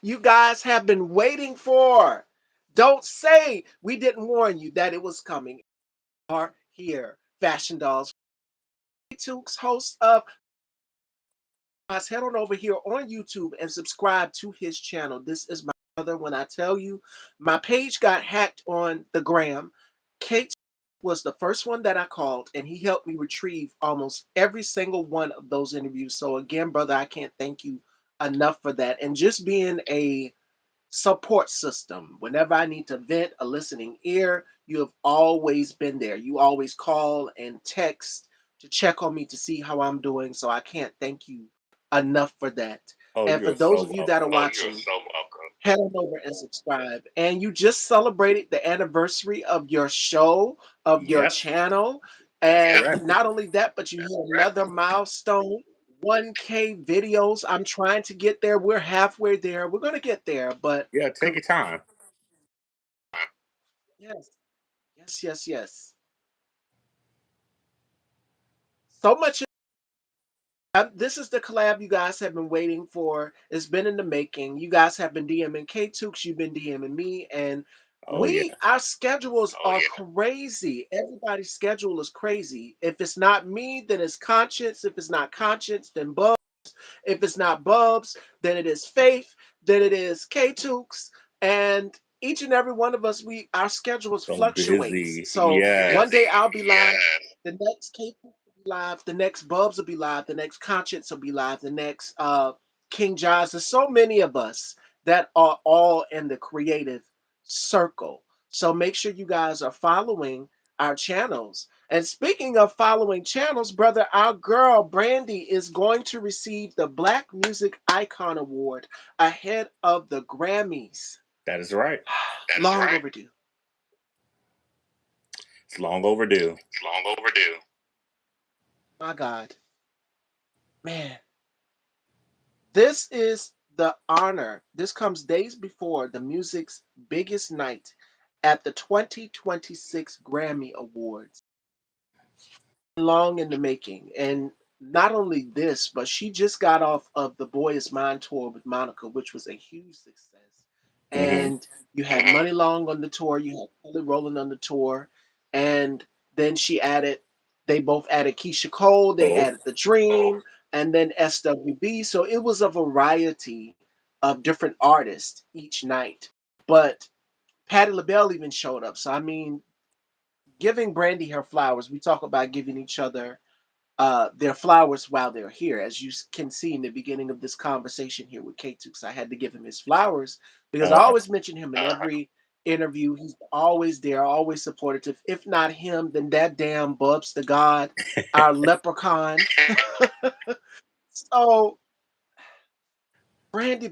you guys have been waiting for. Don't say we didn't warn you that it was coming. Are here, Fashion Dolls. Tukes, host of guys, head on over here on YouTube and subscribe to his channel. This is my brother. When I tell you, my page got hacked on the gram. Kate was the first one that I called, and he helped me retrieve almost every single one of those interviews. So again, brother, I can't thank you enough for that. And just being a support system. Whenever I need to vent, a listening ear, you have always been there. You always call and text to check on me to see how I'm doing. So I can't thank you enough for that. Oh, And for you're those so of you that are welcome. watching, head on over and subscribe. And you just celebrated the anniversary of your show, of your Yep, channel. that's And correct. not only that, but you hit another milestone. 1K videos. I'm trying to get there. We're halfway there. We're going to get there. But Yeah, take your time. yes, yes, yes, yes. So much. This is the collab you guys have been waiting for. It's been in the making. You guys have been DMing K Tukes. You've been DMing me, and Oh yeah. our schedules are crazy. Everybody's schedule is crazy. If it's not me, then it's Conscience. If it's not Conscience, then Bubs. If it's not Bubs, then it is Faith. Then it is K Tukes, and each and every one of us, we our schedules So fluctuates. busy. So Yes. one day I'll be live, the next K will be live, the next Bubs will be live, the next Conscience will be live, the next King Jaws. There's so many of us that are all in the creative circle. So make sure you guys are following our channels. And speaking of following channels, brother, our girl Brandy is going to receive the Black Music Icon Award ahead of the Grammys. That is right. Long overdue. It's long overdue. My God. Man, this is the honor. This comes days before the music's biggest night at the 2026 Grammy Awards. Long in the making. And not only this, but she just got off of the Boy Is Mine tour with Monica, which was a huge success. Hmm. And you had Money Long on the tour, you had Kelly Rowland on the tour, and then they both added Keisha Cole, they Oh, added The Dream, and then SWB. So it was a variety of different artists each night. But Patti LaBelle even showed up. So I mean, giving Brandy her flowers. We talk about giving each other their flowers while they're here. As you can see in the beginning of this conversation here with K2, I had to give him his flowers because I uh-huh. always mention him in every interview. He's always there, always supportive. If not him, then that damn Bubs the God, our leprechaun. So Brandy,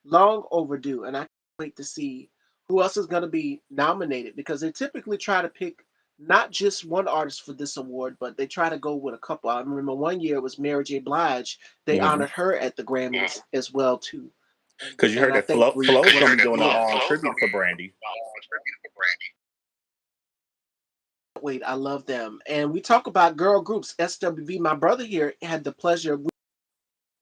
long overdue, and I can't wait to see who else is going to be nominated because they typically try to pick not just one artist for this award, but they try to go with a couple. I remember one year it was Mary J. Blige. They Hmm. honored her at the Grammys as well too, Because you and heard I that think Flo's gonna be doing a Yeah. tribute for Brandy. Wait, I love them. And we talk about girl groups. SWV. My brother here had the pleasure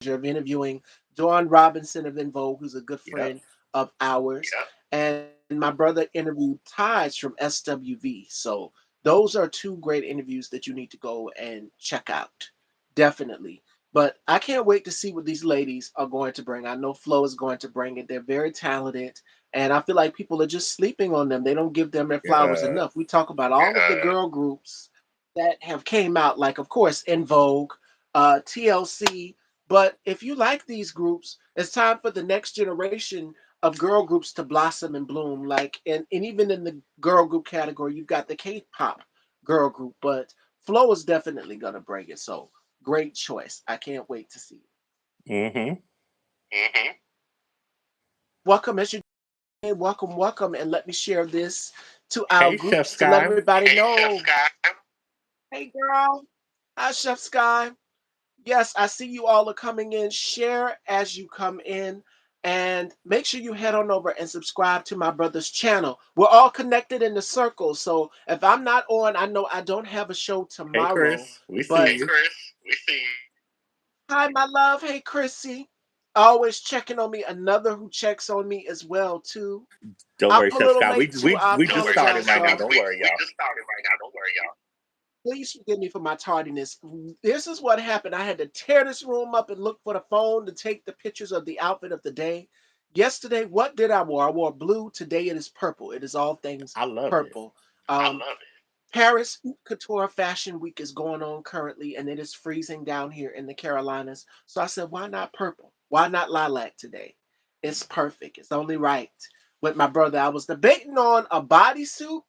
of interviewing Dawn Robinson of In Vogue, who's a good Yep. friend of ours. And my brother interviewed Tides from SWV. So those are two great interviews that you need to go and check out. Definitely. But I can't wait to see what these ladies are going to bring. I know Flo is going to bring it. They're very talented. And I feel like people are just sleeping on them. They don't give them their flowers Yeah. enough. We talk about all of the girl groups that have came out, like of course In Vogue, TLC, but if you like these groups, it's time for the next generation of girl groups to blossom and bloom. Like, and even in the girl group category, you've got the K-pop girl group, but Flo is definitely gonna bring it. So great choice. I can't wait to see it. Hmm. Welcome, as you welcome, and let me share this to our Hey, Chef groups to let Sky. everybody know. Hey, girl. Hi, Chef Sky. Yes, I see you all are coming in. Share as you come in. And make sure you head on over and subscribe to my brother's channel. We're all connected in the circle. So if I'm not on, I know I don't have a show Hey, tomorrow. Chris. We see But you. hi, my love. Hey, Chrissy. always checking on me. Another who checks on me as well too. Don't I'm worry, a Chef little Scott. late too. I We just started apologize, right now. y'all. Don't worry, y'all. Please forgive me for my tardiness. This is what happened. I had to tear this room up and look for the phone to take the pictures of the outfit of the day. Yesterday, what did I wear? I wore blue. Today it is purple. It is all things I love it. purple. Paris Couture Fashion Week is going on currently, and it is freezing down here in the Carolinas. So I said, why not purple? Why not lilac today? It's perfect. It's only right. With my brother, I was debating on a bodysuit,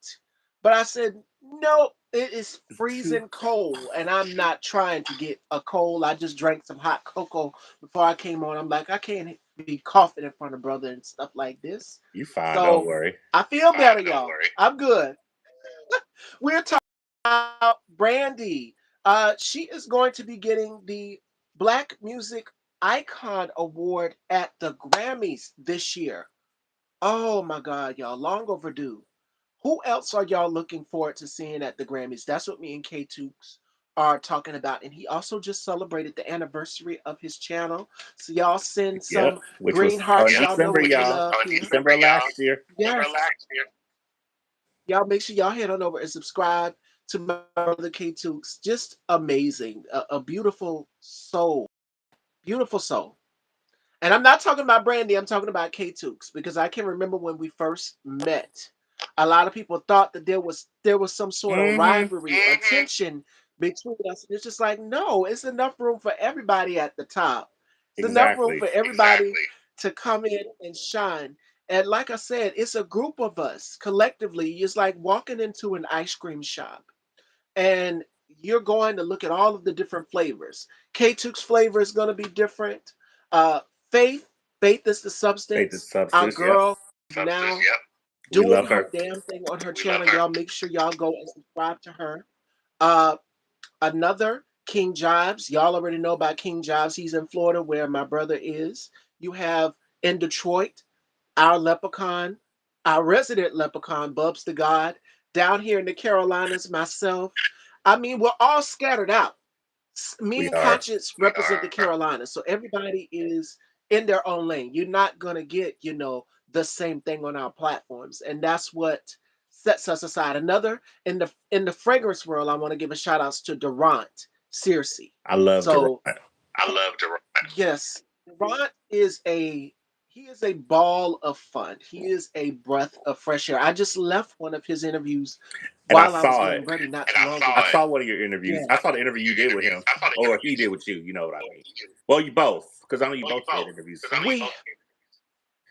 but I said, no, it is Too. freezing cold, and I'm not trying to get a cold. I just drank some hot cocoa before I came on. I'm like, I can't be coughing in front of brother and stuff like this. You fine. Don't So worry. I feel better, y'all. I'm good. We're talking about Brandy. She is going to be getting the Black Music Icon Award at the Grammys this year. Oh my God, y'all, long overdue. Who else are y'all looking forward to seeing at the Grammys? That's what me and K Tukes are talking about. And he also just celebrated the anniversary of his channel. So y'all send Yep. some Which green was hearts. in Y'all know December, what we y'all. love here. December of last year. Yes. Y'all make sure y'all head on over and subscribe to my brother K Tukes. Just amazing. A beautiful soul. Beautiful soul. And I'm not talking about Brandy, I'm talking about K Tukes because I can remember when we first met. A lot of people thought that there was some sort of Mm-hmm. rivalry or tension between us. And it's just like, no, it's enough room for everybody at the top. It's enough room Exactly. for everybody to come in and shine. And like I said, it's a group of us collectively. It's like walking into an ice cream shop and you're going to look at all of the different flavors. K-Tuk's flavor is going to be different. Uh, Faith, Faith is the Faith is substance. Our substance. Yep. girl now We doing love her her. damn thing on her channel. Y'all make sure y'all go and subscribe to her. Uh, Another King Jobs. Y'all already know about King Jobs. He's in Florida where my brother is. You have in Detroit our leprechaun, our resident leprechaun, Bubs the God. Down here in the Carolinas, myself. I mean, we're all scattered out. Me We and are. Conscience represent the Carolinas, so everybody is in their own lane. You're not gonna get, the same thing on our platforms, and that's what sets us aside. Another in the fragrance world, I want to give a shout outs to Durant Searcy. I love Durant. So yes, Ron is a ball of fun. He is a breath of fresh air. I just left one of his interviews And I while I was saw getting it. ready not too long I ago. saw one of your interviews. Yeah. I saw the interview you did with him, or he did with you. You know what I mean? Well, you both, because I know you both did interviews.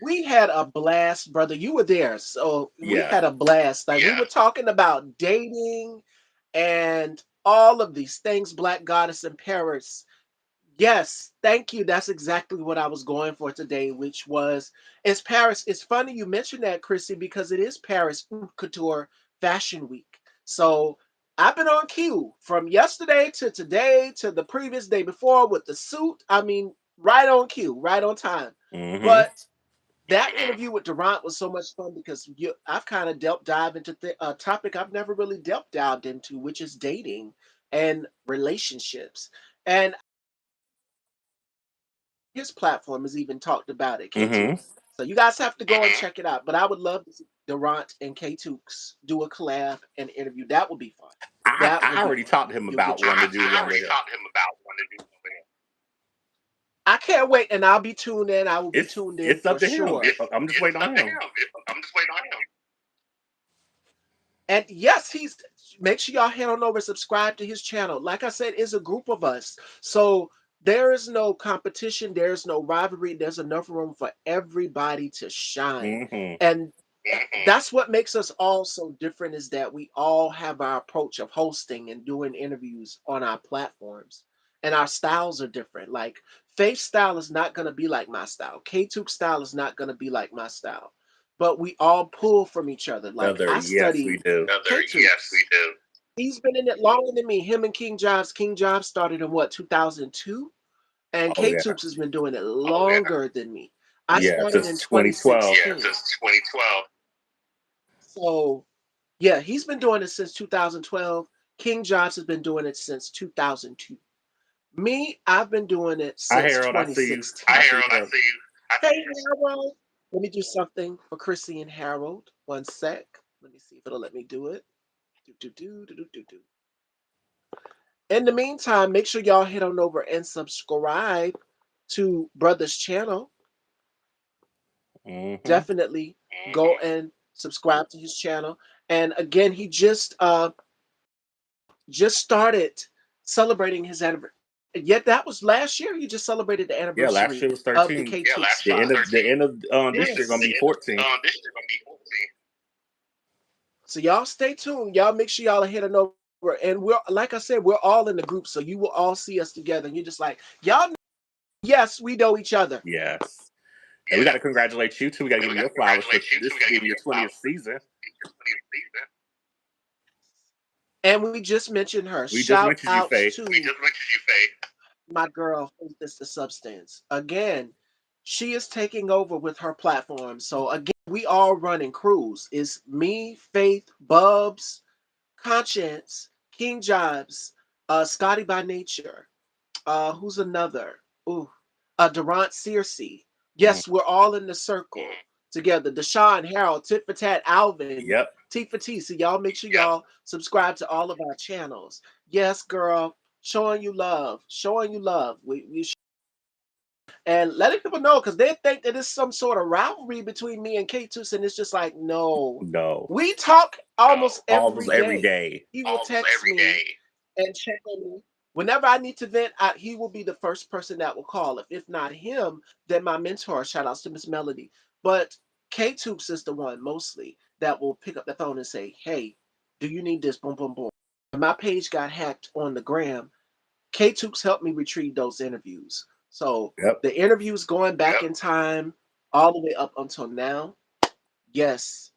We had a blast, brother. You were there, so we Yeah, had a blast. Like we were talking about dating and all of these things, Black Goddess in Paris. Yes, thank you. That's exactly what I was going for today, which was it's Paris. It's funny you mentioned that, Chrissy, because it is Paris Haute Couture Fashion Week. So I've been on cue from yesterday to today to the previous day before with the suit. I mean, right on cue, right on time. mm-hmm. But that interview with Durant was so much fun because I've kind of dive into a topic I've never really dived into, which is dating and relationships. And his platform has even talked about it, Mm-hmm. K2. So you guys have to go and check it out. But I would love to see Durant and K2 do a collab and interview. That would be fun. That would I be already fun. talked to him You'll about get your. wanting to do one with him. I can't wait, and I'll be tuned in. I will be tuned in It's up for to him. sure. I'm just waiting on him. And yes, he's make sure y'all head on over and subscribe to his channel. Like I said, it's a group of us. So there is no competition, there's no rivalry, there's enough room for everybody to shine. Mm-hmm. And that's what makes us all so different is that we all have our approach of hosting and doing interviews on our platforms. And our styles are different. Like Faith's style is not going to be like my style. K2's style is not going to be like my style. But we all pull from each other. Like I Yes, we study do. K2's. He's been in it longer than me. Him and King Jobs. King Jobs started in what, 2002? And Oh yeah, K2's has been doing it longer than me. I yeah. started in Since 2012. 2016. So yeah, he's been doing it since 2012. King Jobs has been doing it since 2002. Me, I've been doing it Hi, since Harold. I see you. 2016. I Hi, see Harold. I Harold. see you. Hey, Harold. Let me do something for Chrissy and Harold. One sec. Let me see if it'll let me do it. Do. In the meantime, make sure y'all head on over and subscribe to Brother's channel. Definitely go and subscribe to his channel. And again, he just started celebrating his anniversary. Yet that was last year. He just celebrated the Yeah, last anniversary year was of the 13. K2 The spot. end of this year gonna be 14. So y'all stay tuned. Y'all make sure y'all are heading over. And we're like I said, we're all in the group, so you will all see us together. And you're just like, y'all know, yes, we know each other. Yes. And we got to congratulate you too. We got to give you your flowers for this being your 20th season. And we just mentioned her. We just Shout mentioned you, out Faith. to my girl, Faith is the Substance. Again, she is taking over with her platform. So again, we all running crews. It's me, Faith, Bubs, Conscience, King Jobs, Scotty by Nature. Who's another? Ooh, Durant Searcy. Yes, we're all in the circle together. Deshaun, Harold, Tit for Tat, Alvin, Yep. T for T. So y'all make sure y'all subscribe to all of our channels. Yes, girl, showing you love, showing you love. And letting people know because they think that it's some sort of rivalry between me and K2, and it's just like, no. We talk almost Almost every every day. day. He will text me and check on me. Whenever I need to vent, he will be the first person that will call. If not him, then my mentor. Shout outs to Miss Melody. But K2 is the one mostly that will pick up the phone and say, hey, do you need this? Boom, boom, boom. When my page got hacked on the gram, K2 helped me retrieve those interviews. So the interviews going back in time all the way up until now, yes.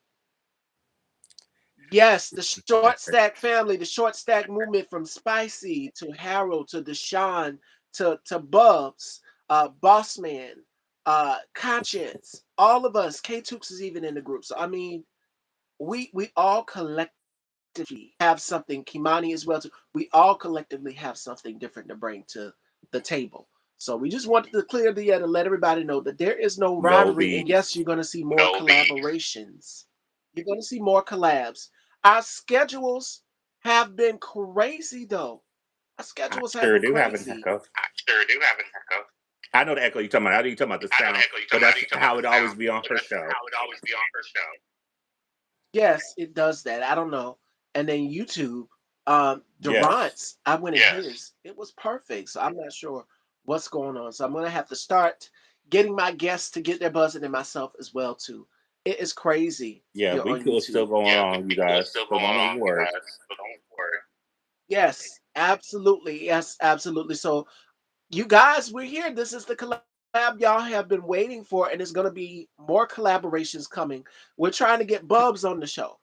Yes, the short stack family, the short stack movement from Spicy to Harold to Deshaun to Bubs, Bossman, Conscience, all of us. K2 is even in the group. So I mean, we all collectively have something. Kimani as well too. We all collectively have something different to bring to the table. So we just wanted to clear the air to let everybody know that there is no rivalry. And yes, you're going to see more collaborations. You're going to see more collabs. Our schedules have been crazy, though. Our schedules have been crazy. I know the echo you're talking about. I know you're talking about the sound, but that's how it always be on her show. Yes, it does that. I don't know. And then YouTube, Durant's, I went in his. It was perfect. So I'm not sure what's going on. So I'm gonna have to start getting my guests to get their buzzing and myself as well too. It is crazy. Yeah, here we on cool YouTube. still going on, you guys. So don't even worry. Yes, absolutely. Yes, absolutely. So you guys, we're here. This is the collab y'all have been waiting for, and there's gonna be more collaborations coming. We're trying to get Bubs on the show.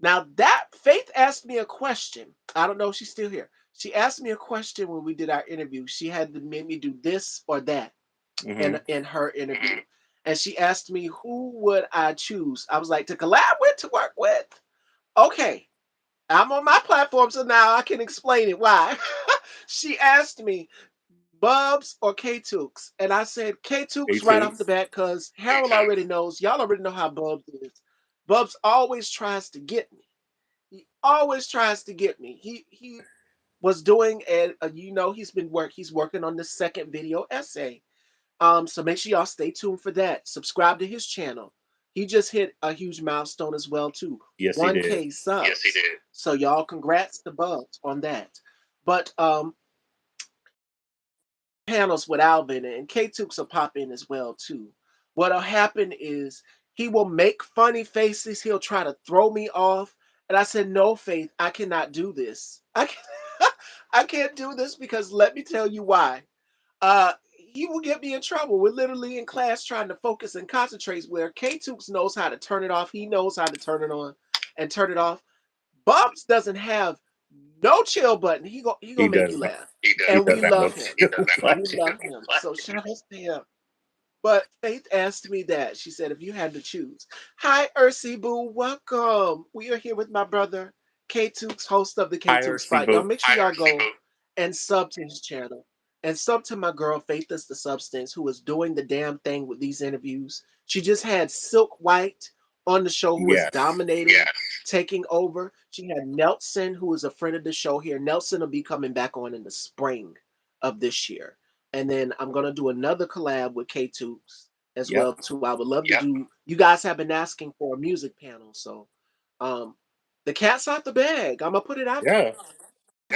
Now that Faith asked me a question. I don't know if she's still here. She asked me a question when we did our interview. She had to make me do this or that in her interview. And she asked me who would I choose. I was like, to collab with, to work with. Okay. I'm on my platform, so now I can explain it. Why? She asked me, Bubs or K-Tooks? And I said K-Tooks right off the bat because Harold already knows. Y'all already know how Bubs is. Bubs always tries to get me. He always tries to get me. He was doing he's working on the second video essay. So make sure y'all stay tuned for that. Subscribe to his channel. He just hit a huge milestone as well too. Yes, 1K subs. Yes, he did. So y'all congrats to Bubs on that. But panels with Alvin and K-Tooks will pop in as well too. What'll happen is he will make funny faces. He'll try to throw me off. And I said, no, Faith, I cannot do this. I can't do this because let me tell you why. He will get me in trouble. We're literally in class trying to focus and concentrate where K-Tooks knows how to turn it off. He knows how to turn it on and turn it off. Bumps doesn't have no chill button. He gonna make you laugh. And we love him. We love him. So shout out to him. But Faith asked me that. She said, if you had to choose. Hi, Ursi Boo. Welcome. We are here with my brother, K-Tooks, host of the K-Tooks Spot. Y'all make sure y'all go and sub to his channel. And some to my girl Faith is the Substance, who is doing the damn thing with these interviews. She just had Silk White on the show, who is Yes. dominating, taking over. She had Nelson, who is a friend of the show here. Nelson will be coming back on in the spring of this year. And then I'm gonna do another collab with K2s as well Yep. too. I would love to do. You guys have been asking for a music panel, so um, the cat's out the bag. I'm gonna put it out Yeah.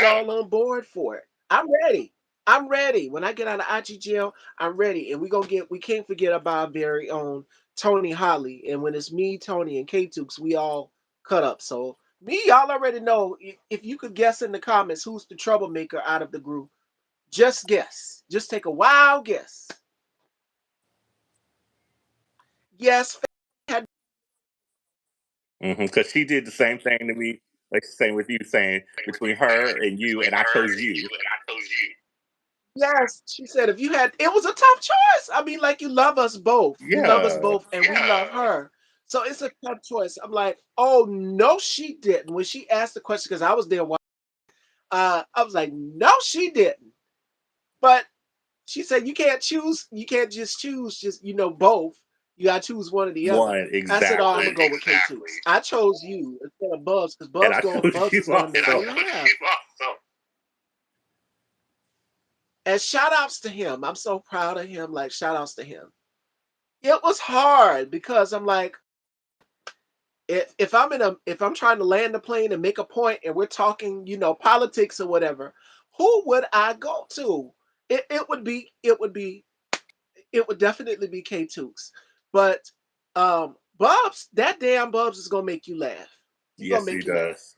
all on board for it. I'm ready. I'm ready. When I get out of IG jail, I'm ready. And we can't forget about our very own Tony Holly. And when it's me, Tony, and K-Tukes, we all cut up. So me, y'all already know. If you could guess in the comments who's the troublemaker out of the group, just guess. Just take a wild guess. Yes, had Because she did the same thing to me, like same with you, saying between her and you, and I chose you. yes. She said if you had, it was a tough choice. I mean, like you love us both. You love us Yeah. both, and we love her. So it's a tough choice. I'm like, oh no, she didn't. When she asked the question, because I was there, I was like, no, she didn't. But she said you can't choose. You can't just choose. Just both. You gotta choose one or the other. One I said, oh, I'm exactly. gonna go with K2. I chose you instead of Bubs because And I chose Bubs you is gonna make also. me laugh. And shout outs to him. I'm so proud of him. Like shout outs to him. It was hard because I'm like, if I'm trying to land the plane and make a point and we're talking, politics or whatever, who would I go to? It would definitely be K Tukes. But Bubs, that damn Bubs is gonna make you laugh. He's gonna Yes, he make you laugh. does.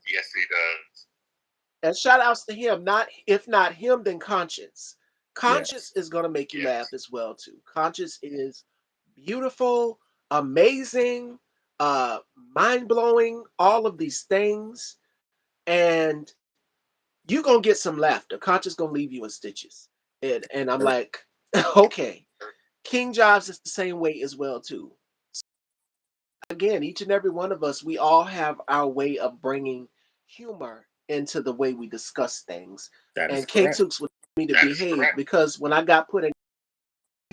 And shout outs to him. Not if not him, then Conscience. Conscience Yes. is gonna make you laugh as well too. Conscience is beautiful, amazing, mind blowing, all of these things, and you gonna get some laughter. Conscious gonna leave you in stitches, and I'm like, okay. King Jobs is the same way as well too. Again, each and every one of us, we all have our way of bringing humor into the way we discuss things. That is And K correct. Tooks would me to behave because when I got put in,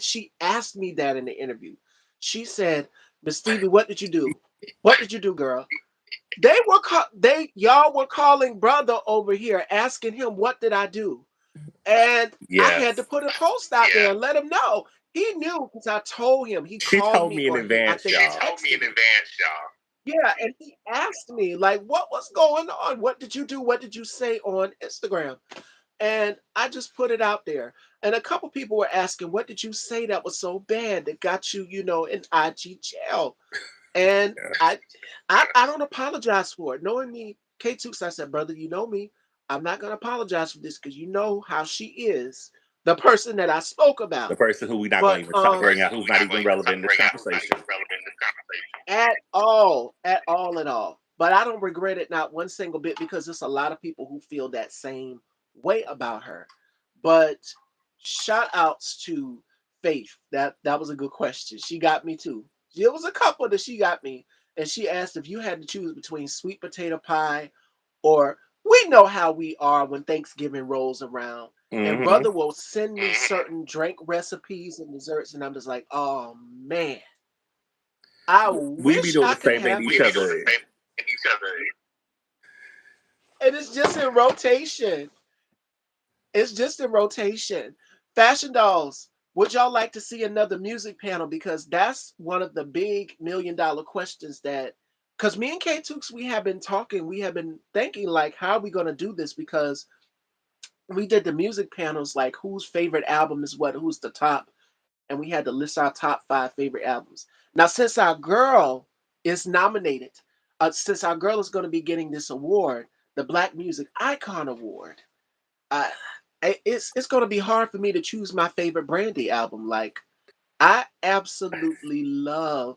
she asked me that in the interview. She said, "Miss Stevie, what did you do? What did you do, girl?" Y'all were calling brother over here asking him what did I do, and I had to Yes. put a post out there and let him know. He knew because I told him. He She called told me me in or he I advance, think he y'all. texted me. Yeah, and he asked me like, "What was going on? What did you do? What did you say on Instagram?" And I just put it out there. And a couple people were asking, "What did you say that was so bad that got you, in IG jail?" And Yeah. I don't apologize for it. Knowing me, K2, I said, brother, you know me. I'm not gonna apologize for this because you know how she is, the person that I spoke The about. person who we're not going But to even bring out, who's not even relevant in this conversation. at all, at all. But I don't regret it not one single bit because there's a lot of people who feel that same way about her. But shout outs to Faith. That was a good question. She got me too. There was a couple that she got me, and she asked if you had to choose between sweet potato pie or we know how we are when Thanksgiving rolls around. And Mm-hmm. brother will send me certain drink recipes and desserts, and I'm just like, oh man, I We be wish doing I the could same thing to have each this. other. And it's just in rotation. It's just in rotation. Fashion dolls, would y'all like to see another music panel? Because that's one of the big $1 million questions because me and K Tooks, we have been talking, we have been thinking, like, how are we going to do this? Because we did the music panels, like, whose favorite album is what, who's the top, and we had to list our top 5 favorite albums. Now, since our girl is nominated, since our girl is going to be getting this award, the Black Music Icon Award, I, it's going to be hard for me to choose my favorite Brandy album. Like, I absolutely love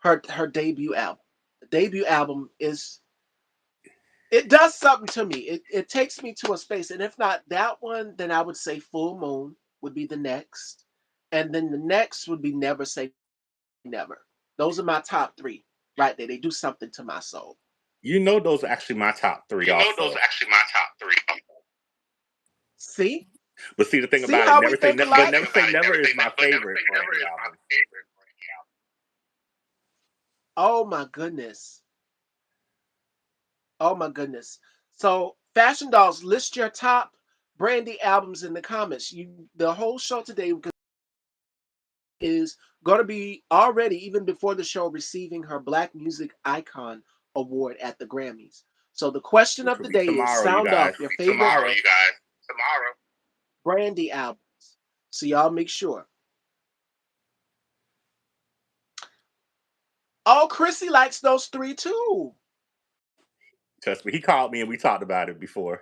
her debut album. The debut album it does something to me. It takes me to a space, and if not that one, then I would say Full Moon would be the next, and then the next would be Never Say Never. Those are my top 3 right there. They do something to my soul. You know, those are actually my top 3 also. See? But see, the thing See about it, how we think but alike? Never Say Never is my favorite Brandy album. Oh my goodness. Oh my goodness. So, Fashion Dolls, list your top Brandy albums in the comments. The whole show today is going to be already, even before the show, receiving her Black Music Icon Award at the Grammys. So the question Which of will the be day is tomorrow, you sound guys. off your favorite Tomorrow. Brandy albums. So y'all make sure. Oh, Chrissy likes those three too. Trust me, he called me and we talked about it before.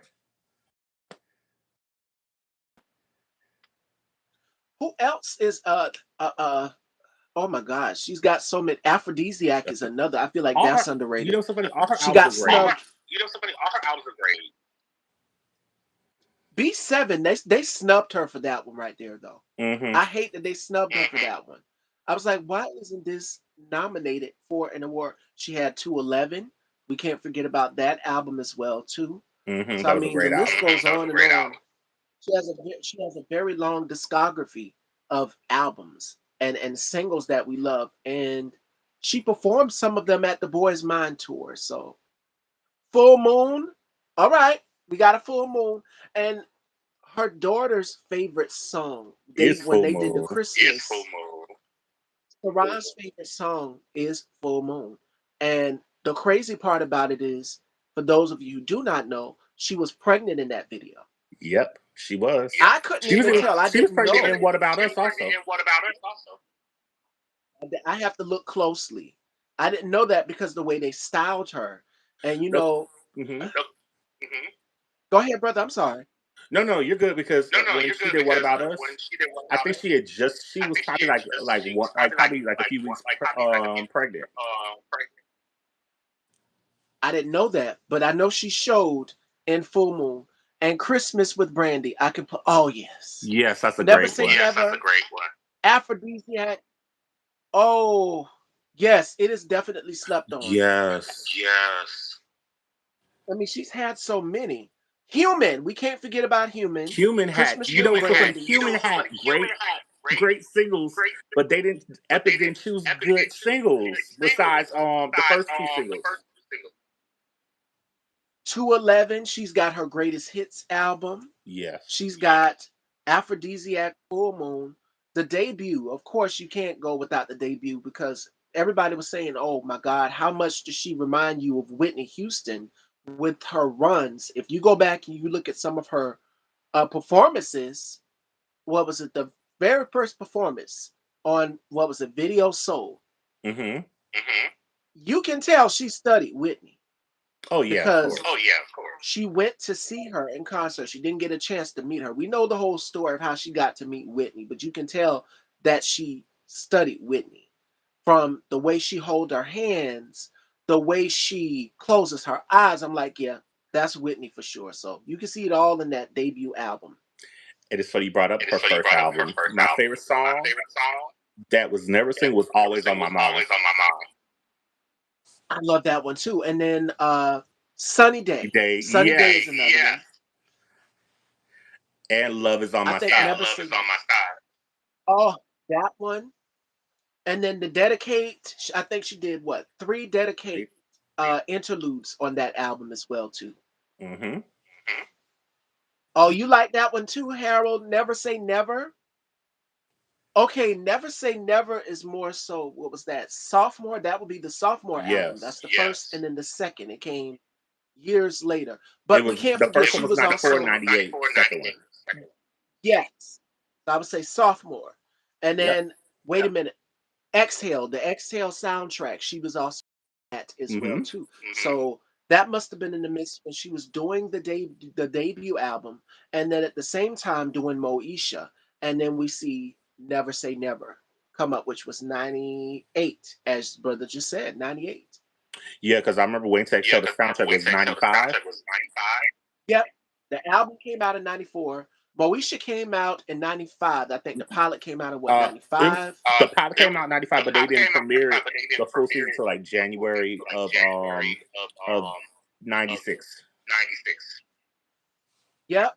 Who else is oh my gosh, she's got so many. Aphrodisiac is another. I feel like that's underrated. You know somebody, all her She albums got are great. snubbed. All her albums are great. B7, they snubbed her for that one right there, though. Mm-hmm. I hate that they snubbed her for that one. I was like, why isn't this nominated for an award? She had 211. We can't forget about that album as well, too. Mm-hmm. So I mean, the list goes on and on. She has a very long discography of albums and singles that we love, and she performed some of them at the Boys Mind tour. So Full Moon, all right, we got a Full Moon, and her daughter's favorite song. When they did the Christmas, Sarah's favorite song is Full Moon, and the crazy part about it is, for those of you who do not know, she was pregnant in that video. Yep, she was. I couldn't even tell. I didn't know. And What About Us also. I have to look closely. I didn't know that because the way they styled her, and you know. Mm-hmm. Go ahead, brother. I'm sorry. No, you're good because when she did What About Us, I think she was probably probably like a few weeks pregnant. I didn't know that, but I know she showed in Full Moon and Christmas with Brandy. I can put. Oh yes, yes, that's a Never great Say one. Never. That's a great one. Aphrodisiac. Oh yes, it is definitely slept on. Yes. I mean, she's had so many. Human. We can't forget about Human. Human had great singles, but they didn't. Epic didn't choose good singles besides the first two singles. 211, she's got her greatest hits album. Yes. She's got Aphrodisiac, Full Moon. The debut, of course, you can't go without the debut because everybody was saying, oh my God, how much does she remind you of Whitney Houston with her runs? If you go back and you look at some of her performances, what was it? The very first performance on, what was it? Video Soul. Mm-hmm. You can tell she studied Whitney. Oh yeah, because of course. she went to see her in concert. She didn't get a chance to meet her. We know the whole story of how she got to meet Whitney, but you can tell that she studied Whitney from the way she holds her hands, the way she closes her eyes. I'm like, yeah, that's Whitney for sure. So you can see it all in that debut album. It is funny you brought up her first album. My favorite song that was never sing was Always on My Mind. I love that one too. And then Sunny Day. Sunny Day is another one. And Love Is on My Side. Oh, that one. And then the Dedicate, I think she did what? 3 Dedicate interludes on that album as well too. Mm-hmm. Oh, you like that one too, Harold? Never Say Never? Okay, Never Say Never is more so, what was that? Sophomore? That would be the sophomore album. That's the first, and then the second. It came years later. But we can't forget she was 94, 98. Second one. Yes. I would say sophomore. And then, wait a minute. Exhale, the Exhale soundtrack, she was also at as well too. So that must have been in the midst when she was doing the debut album, and then at the same time doing Moesha, and then we see Never Say Never come up, which was 98, as brother just said, 98. Yeah, because I remember Wayne Tech Show, the soundtrack was 95. Yep, the album came out in 94. Moesha came out in 95. I think the pilot came out in what, 95? The pilot came out in 95, but they didn't premiere the full season until like January of 96. Yep.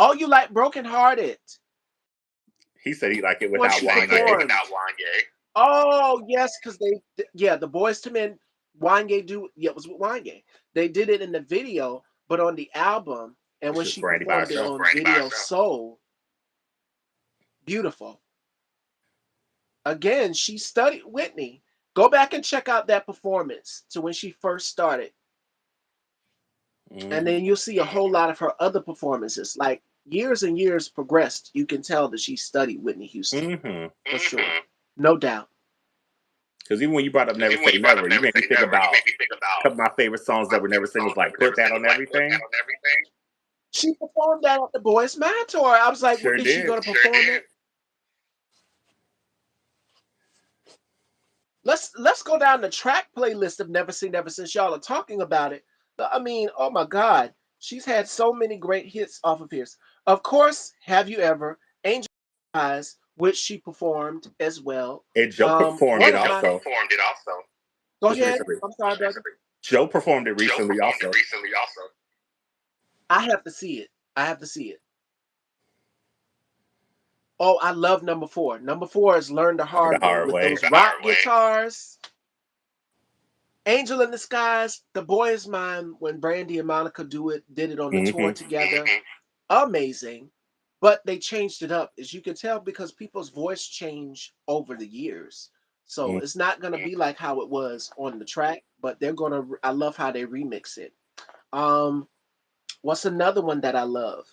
Oh, you like Broken Hearted? He said he liked it When without she Wanye. performed. Oh yes, because the Boyz II Men, Wanye it was with Wanye. They did it in the video, but on the album, and It's when just she Brandy by performed it herself. on video, Soul, beautiful. Again, she studied Whitney. Go back and check out that performance to when she first started. And then you'll see a whole lot of her other performances. Like years and years progressed, you can tell that she studied Whitney Houston for sure, no doubt. Because even when you brought up Never Say Never, you made me think about a couple of my favorite songs that were never singles, like Put That on Everything. She performed that at the Boys Man tour. I was like, Sure is she going to perform it? Let's go down the track playlist of Never Say Never since y'all are talking about it. I mean, oh my God, she's had so many great hits off of here. Of course, Have You Ever, Angel Eyes, which she performed as well. And Joe performed it also. Go ahead. I'm sorry, brother. Joe performed it recently also. I have to see it. Oh, I love number 4. Number 4 is Learn the Hard Way with those rock guitars. Angel in the Skies, The Boy Is Mine, when Brandy and Monica did it on the tour together. Amazing. But they changed it up, as you can tell, because people's voice change over the years. So it's not going to be like how it was on the track, but I love how they remix it. What's another one that I love?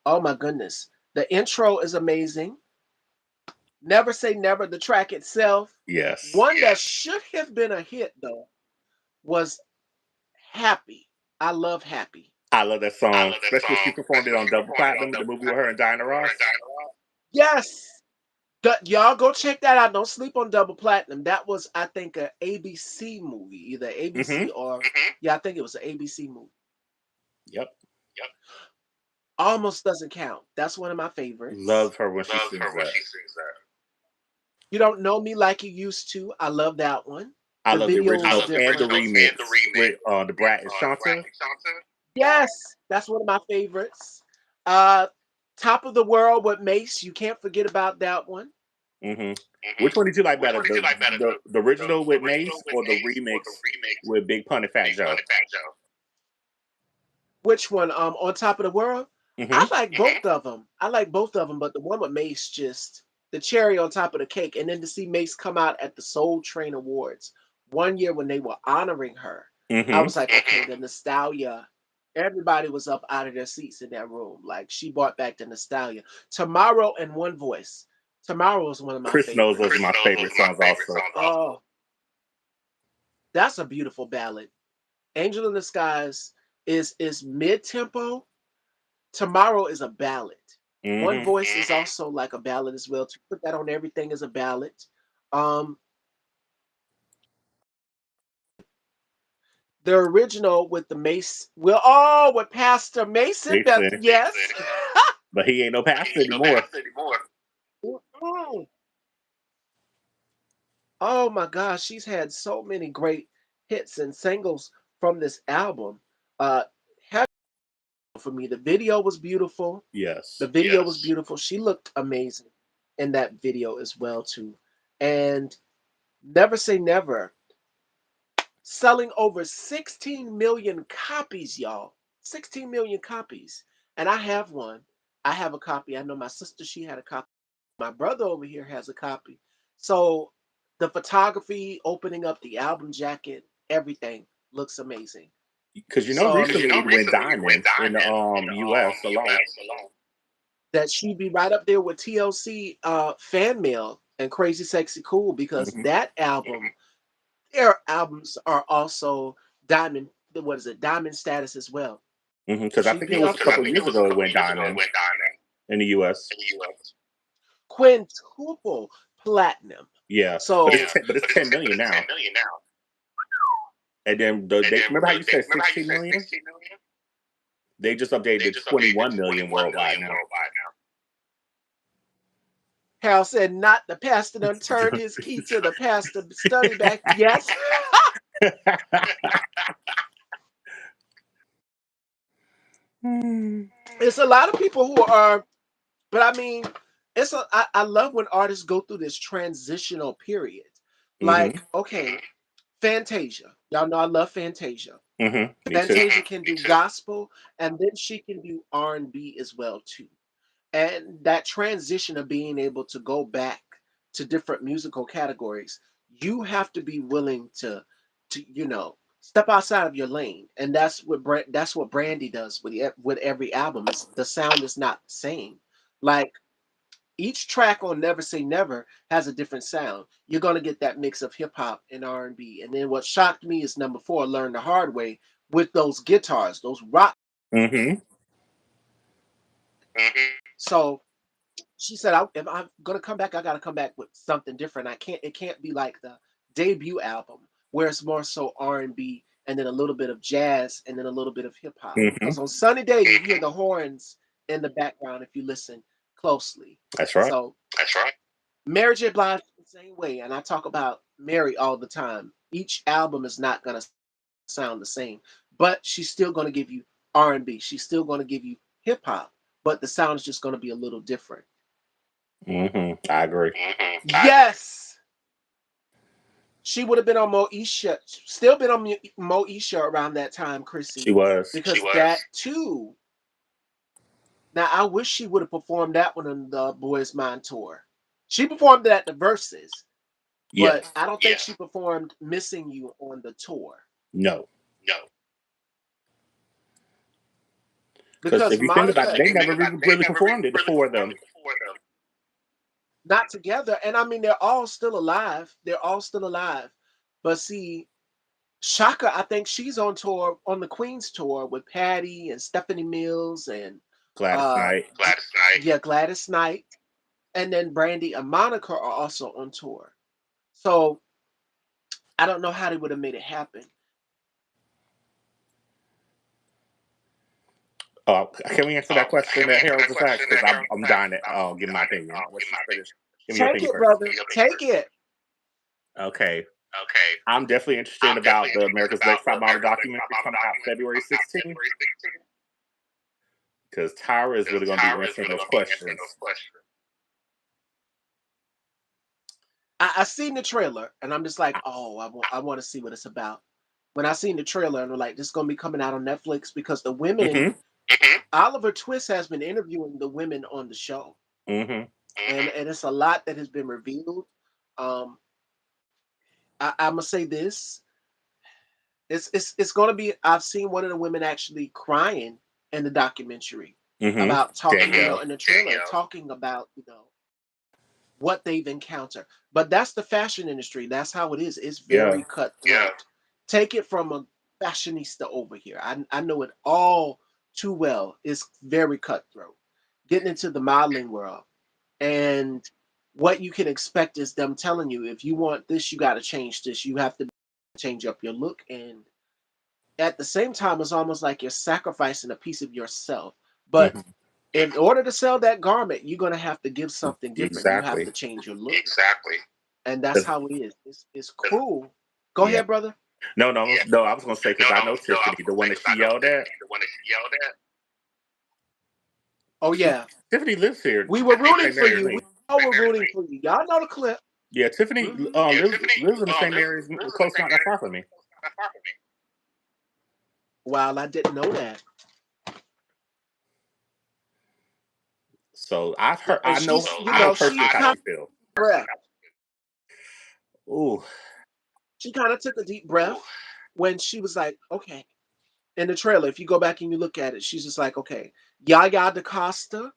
Oh my goodness. The intro is amazing. Never Say Never, the track itself. Yes. One that should have been a hit, though, was Happy. I love Happy. I love that song. Especially she performed it on Double Platinum, the movie with her and Diana Ross. Yes. Y'all go check that out. Don't sleep on Double Platinum. That was, I think, an ABC movie. Either ABC or... Yeah, I think it was an ABC movie. Yep. Almost Doesn't Count. That's one of my favorites. Love her when she sings that. You Don't Know Me Like You Used To. I love that one. I love the original and the remix with Da Brat and Shanta. Yes, that's one of my favorites. Top of the World with Mace. You can't forget about that one. Which one did you like better? The original with Mace or the remix with Big Pun and Fat Joe? Which one? On Top of the World? I like both of them. But the one with Mace, just the cherry on top of the cake. And then to see Mace come out at the Soul Train Awards one year when they were honoring her, I was like, okay, the nostalgia. Everybody was up out of their seats in that room. Like, she brought back the nostalgia. Tomorrow and One Voice. Tomorrow is one of my favorites. Chris knows those are my favorite songs also. Oh, that's a beautiful ballad. Angel in the Skies is mid-tempo. Tomorrow is a ballad. One Voice is also like a ballad as well. To put that on everything is a ballad. The original with the Mace, with Pastor Mason. Yes. But he ain't no pastor anymore. Oh my gosh, she's had so many great hits and singles from this album. For me, the video was beautiful. Yes. The video was beautiful. She looked amazing in that video as well too. And Never Say Never, selling over 16 million copies, y'all. 16 million copies. And I have one. I have a copy. I know my sister, she had a copy. My brother over here has a copy. So the photography, opening up the album jacket, everything looks amazing. Because recently it went diamond in the US alone. That she'd be right up there with TLC Fan Mail and Crazy Sexy Cool, because that album, their albums are also diamond. What is it? Diamond status as well. Because I think it was a couple years ago it went diamond in the US. Quintuple platinum. Yeah. So, but it's 10 million now. And then remember how you said 16 million? They just updated to 21 million worldwide now. Hal said, not the pastor done turned his key to the pastor study back. Yes. It's a lot of people who are, but I mean, I love when artists go through this transitional period. Mm-hmm. Like, okay, Fantasia. Y'all know I love Fantasia. Mm-hmm. Me too. Fantasia can do gospel, and then she can do R&B as well too. And that transition of being able to go back to different musical categories, you have to be willing to step outside of your lane, and that's what Brandy does with every album. Is the sound is not the same. Like each track on Never Say Never has a different sound. You're gonna get that mix of hip hop and R&B. And then what shocked me is number 4, Learn the Hard Way, with those guitars, those rock. Mm-hmm. So she said, if I'm gonna come back, I gotta come back with something different. It can't be like the debut album where it's more so R&B and then a little bit of jazz and then a little bit of hip hop. Mm-hmm. Because on Sunny Day you hear the horns in the background if you listen closely. That's right. So that's right. Mary J. Blige the same way, and I talk about Mary all the time. Each album is not gonna sound the same, but she's still gonna give you R&B. She's still gonna give you hip hop, but the sound is just gonna be a little different. Mm-hmm. I agree. Yes, she would have been on Moesha, still been on Moesha around that time, Chrissy. She was. Because that too. Now I wish she would have performed that one on the Boys Mind tour. She performed it at the Verses, Yeah. but I don't think she performed "Missing You" on the tour. No. Because Because if you think about it, Monica, they never really performed it, the four of them. not together, and I mean they're all still alive. They're all still alive, but see, Shaka, I think she's on tour on the Queen's tour with Patty and Stephanie Mills and Gladys Knight. Gladys Knight, and then Brandy and Monica are also on tour. So I don't know how they would have made it happen. Oh, can we answer that question that Harold just asked? Because I'm dying to give my opinion. Let's just finish. Give me your Take opinion it, first. brother. Take it. Okay. I'm definitely interested about the America's Next Top Model documentary coming out February 16th. Because Tyra is really going to be answering those questions. I seen the trailer and I'm just like, oh, I want to see what it's about. When I seen the trailer and we're like, this is gonna be coming out on Netflix because the women, Oliver Twist has been interviewing the women on the show, and it's a lot that has been revealed. I'm gonna say this: it's gonna be. I've seen one of the women actually crying in the documentary about talking, in the trailer, talking about what they've encountered. But that's the fashion industry. That's how it is. It's very cutthroat. Take it from a fashionista over here. I know it all too well. It's very cutthroat. Getting into the modeling world. And what you can expect is them telling you, if you want this, you got to change this. You have to change up your look. And at the same time, it's almost like you're sacrificing a piece of yourself. But in order to sell that garment, you're going to have to give something different. You have to change your look. And that's how it is. It's cruel. Go ahead, brother. No, I was going to say, because I know Tiffany, the one that she yelled at. Oh, yeah. Tiffany lives here. We were rooting for you. We all were rooting for you. Y'all know the clip. Yeah, Tiffany lives in the same area, close, not that far from me. Wow, I didn't know that. So I've heard. I know personally how she feels. Ooh. She kind of took a deep breath when she was like, okay. In the trailer, if you go back and you look at it, she's just like, okay. Yaya DaCosta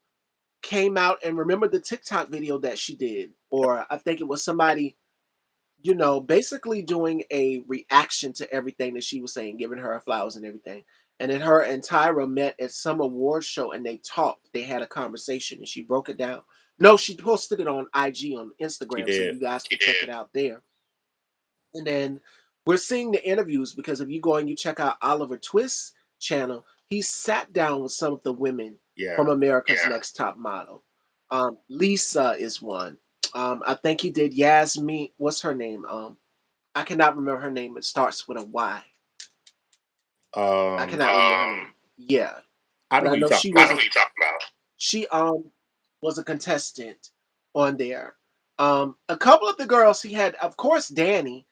came out and remember the TikTok video that she did, or I think it was somebody, basically doing a reaction to everything that she was saying, giving her flowers and everything. And then her and Tyra met at some award show and they talked. They had a conversation and she broke it down. No, she posted it on IG, on Instagram, so you guys can check it out there. And then we're seeing the interviews because if you go and you check out Oliver Twist's channel, he sat down with some of the women from America's Next Top Model. Lisa is one. I think he did Yasmin. What's her name? I cannot remember her name. It starts with a Y. I cannot remember her name. Yeah. I but know I who you know talking she about. was she was a contestant on there. A couple of the girls he had, of course, Danny,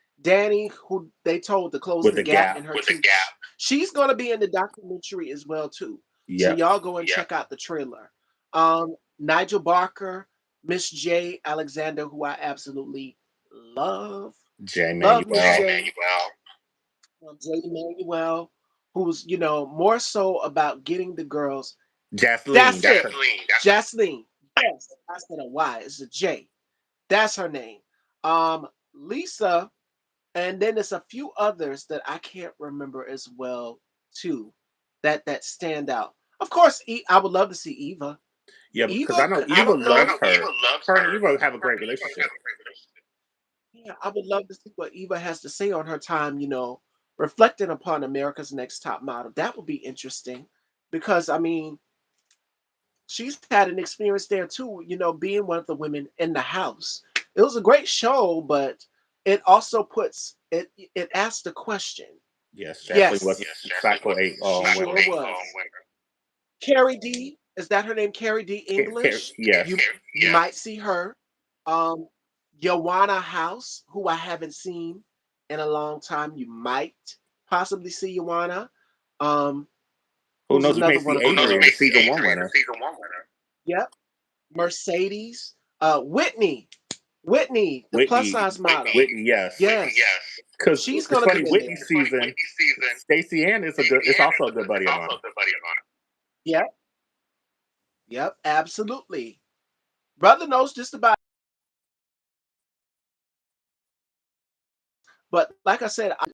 who they told to close With the the gap gap. in her tooth. She's gonna be in the documentary as well too. So Yep. y'all go and check out the trailer. Nigel Barker, Miss J Alexander, who I absolutely love. J Love Miss Manuel. J. J Manuel, who's more so about getting the girls. Jasleen. That's it. Jasleen. Yes, I said a Y. It's a J. That's her name. Lisa, and then there's a few others that I can't remember as well too. That stand out. Of course, I would love to see Eva. Yeah, because Eva, I know I Eva don't know. loves her. Her and Eva have a great relationship. Yeah, I would love to see what Eva has to say on her time. Reflecting upon America's Next Top Model. That would be interesting, because I mean, she's had an experience there too, being one of the women in the house. It was a great show, but it also it asks the question. Yes, Jasleen Yes, was cycle 8 sure winner. was. Carrie D, is that her name? Carrie D English. Yes. You might see her. Um, Joanna House, who I haven't seen in a long time. You might possibly see Joanna. Um, Who who's knows? We may another one see of the Avery in the girls? season 1 winner. Yep. Mercedes. Whitney, the plus Whitney. size model. Whitney, yes. Yes. Because She's it's gonna be funny, in there. Whitney season, Stacey Ann is also a good buddy of mine. Yep. Yep. Absolutely. Brother knows just about. But like I said, I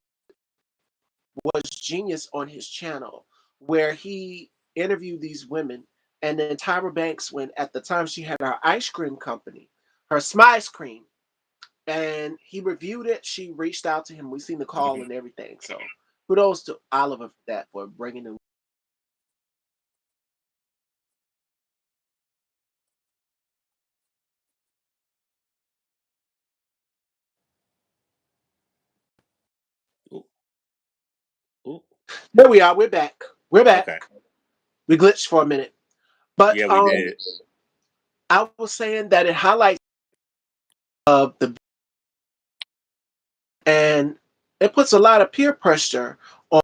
was genius on his channel, where he interviewed these women, and then Tyra Banks, when at the time she had her ice cream company, her Smice Cream, and he reviewed it. She reached out to him. We seen the call and everything. So kudos to Oliver for that, for bringing them. Ooh, ooh. There we are. We're back. We're back. Okay. We glitched for a minute, but Yeah, we did. I was saying that it highlights of the, and it puts a lot of peer pressure on.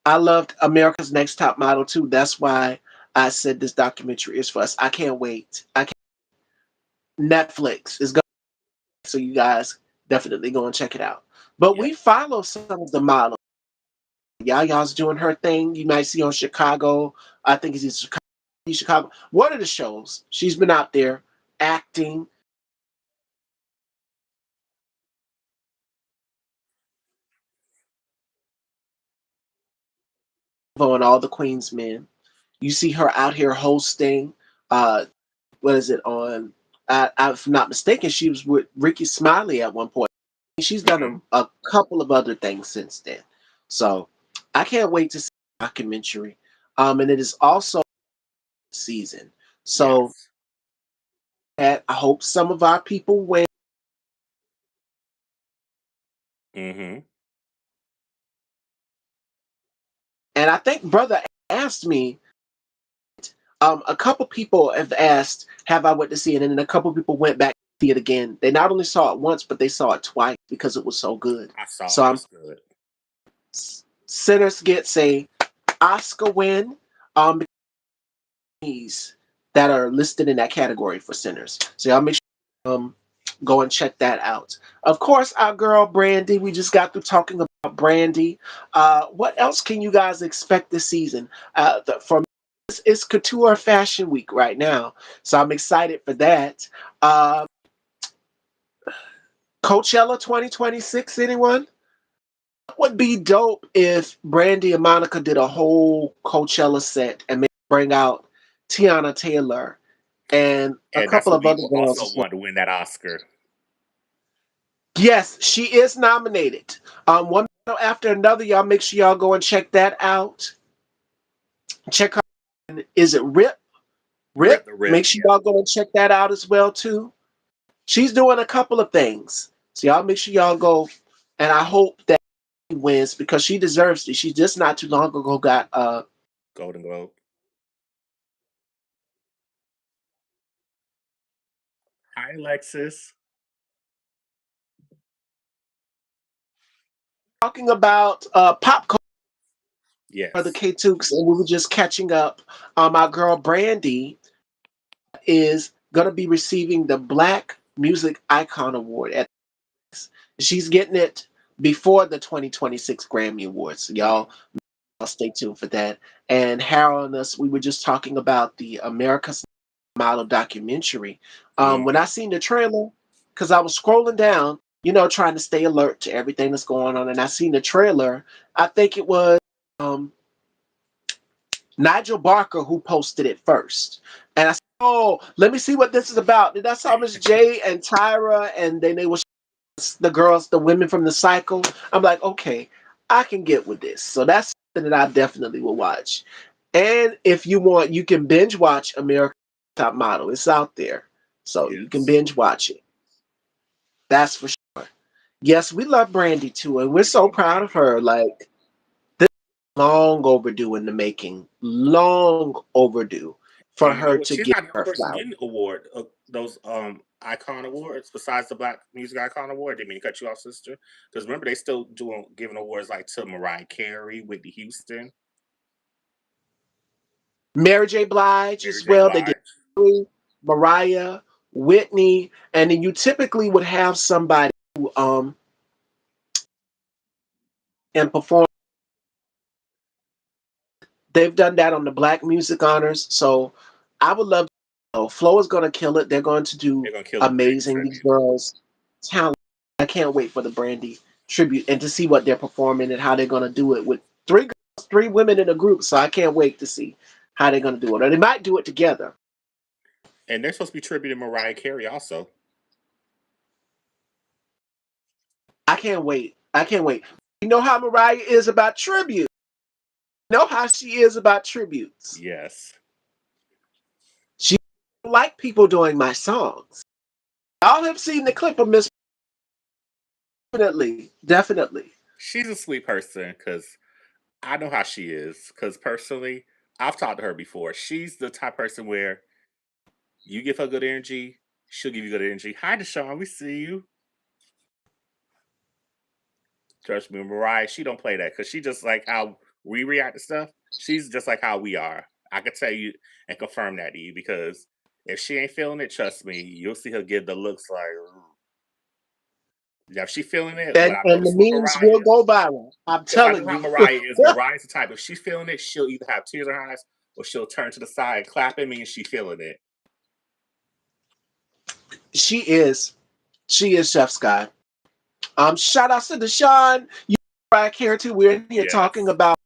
I loved America's Next Top Model too. That's why I said this documentary is for us. I can't wait. I can't. Netflix is going, so you guys definitely go and check it out. But Yeah. we follow some of the models. Yaya's doing her thing. You might see on Chicago. I think it's in Chicago. One of the shows. She's been out there acting on All the Queen's Men. You see her out here hosting. What is it on? If I'm not mistaken, she was with Ricky Smiley at one point. She's done a couple of other things since then. So I can't wait to see the documentary. And it is also season. So Yes. I hope some of our people win. Mm-hmm. And I think brother asked me. A couple people have asked, "Have I went to see it?" And then a couple people went back to see it again. They not only saw it once, but they saw it twice because it was so good. I saw So it. I'm It's good. Sinners gets a Oscar win. These that are listed in that category for Sinners. So y'all make sure go and check that out. Of course, our girl Brandy. We just got through talking about Brandy. What else can you guys expect this season? From it's Couture Fashion Week right now, so I'm excited for that. Uh, Coachella 2026. Anyone? It would be dope if Brandy and Monica did a whole Coachella set and maybe bring out Tiana Taylor and a And that's couple who of we other will girls also as well. want to win that Oscar. Yes, she is nominated. One battle after another. Y'all make sure y'all go and check that out. Check her. Is it Rip? Rip Rip. the Rip. Make sure Yeah. y'all go and check that out as well too. She's doing a couple of things, so y'all make sure y'all go. And I hope that she wins because she deserves it. She just not too long ago got Golden Globe. Hi, Alexis. Talking about pop culture for the Yes. K-Tukes, and we were just catching up. Our girl Brandy is going to be receiving the Black Music Icon Award. She's getting it before the 2026 Grammy Awards. Y'all stay tuned for that. And Harold and us, we were just talking about the America's Model documentary. When I seen the trailer, because I was scrolling down, trying to stay alert to everything that's going on, and I seen the trailer. I think it was um, Nigel Barker who posted it first. And I said, oh, let me see what this is about. And I saw Miss J and Tyra, and then they were the girls, the women from the cycle. I'm like, okay, I can get with this. So that's something that I definitely will watch. And if you want, you can binge watch America's Top Model. It's out there. So you can Yes. binge watch it. That's for sure. Yes, we love Brandy too, and we're We so love proud of Brandy. her. Like, this is long overdue in the making. Long overdue for And you know her what? to She's get not the only her person flowers. getting award those icon awards besides the Black Music Icon Award. Didn't mean to cut you off, sister. Because remember, they still doing giving awards like to Mariah Carey, Whitney Houston, Mary J. Blige Mary as J. well. They did Blige. Mariah, Whitney, and then you typically would have somebody who and perform. They've done that on the Black Music Honors, so I would love. Flo is going to kill it. They're going to do They're gonna kill the Brandy amazing. These tribute. girls, talent. I can't wait for the Brandy tribute and to see what they're performing and how they're going to do it with three girls, three women in a group. So I can't wait to see how they're going to do it. Or they might do it together. And they're supposed to be tributing Mariah Carey also. I can't wait. I can't wait. You know how Mariah is about tribute. You know how she is about tributes. Yes. She don't like people doing my songs. Y'all have seen the clip of Miss. Definitely, definitely. She's a sweet person because I know how she is. Because personally, I've talked to her before. She's the type of person where you give her good energy, she'll give you good energy. Hi, Deshaun, we see you. Trust me, Mariah, she don't play that because she just like how we react to stuff. She's just like how we are. I can tell you and confirm that to you because if she ain't feeling it, trust me, you'll see her give the looks like. "Ugh." Now, if she feeling it, what I've And the noticed with memes will Mariah, go viral. I'm because I know telling how you. Mariah is. Mariah's the type. If she's feeling it, she'll either have tears in her eyes or she'll turn to the side and clap at me, and she feeling it. She is. She is Chef Sky. Shout out to Deshaun. You back here too. We're here talking Yes. about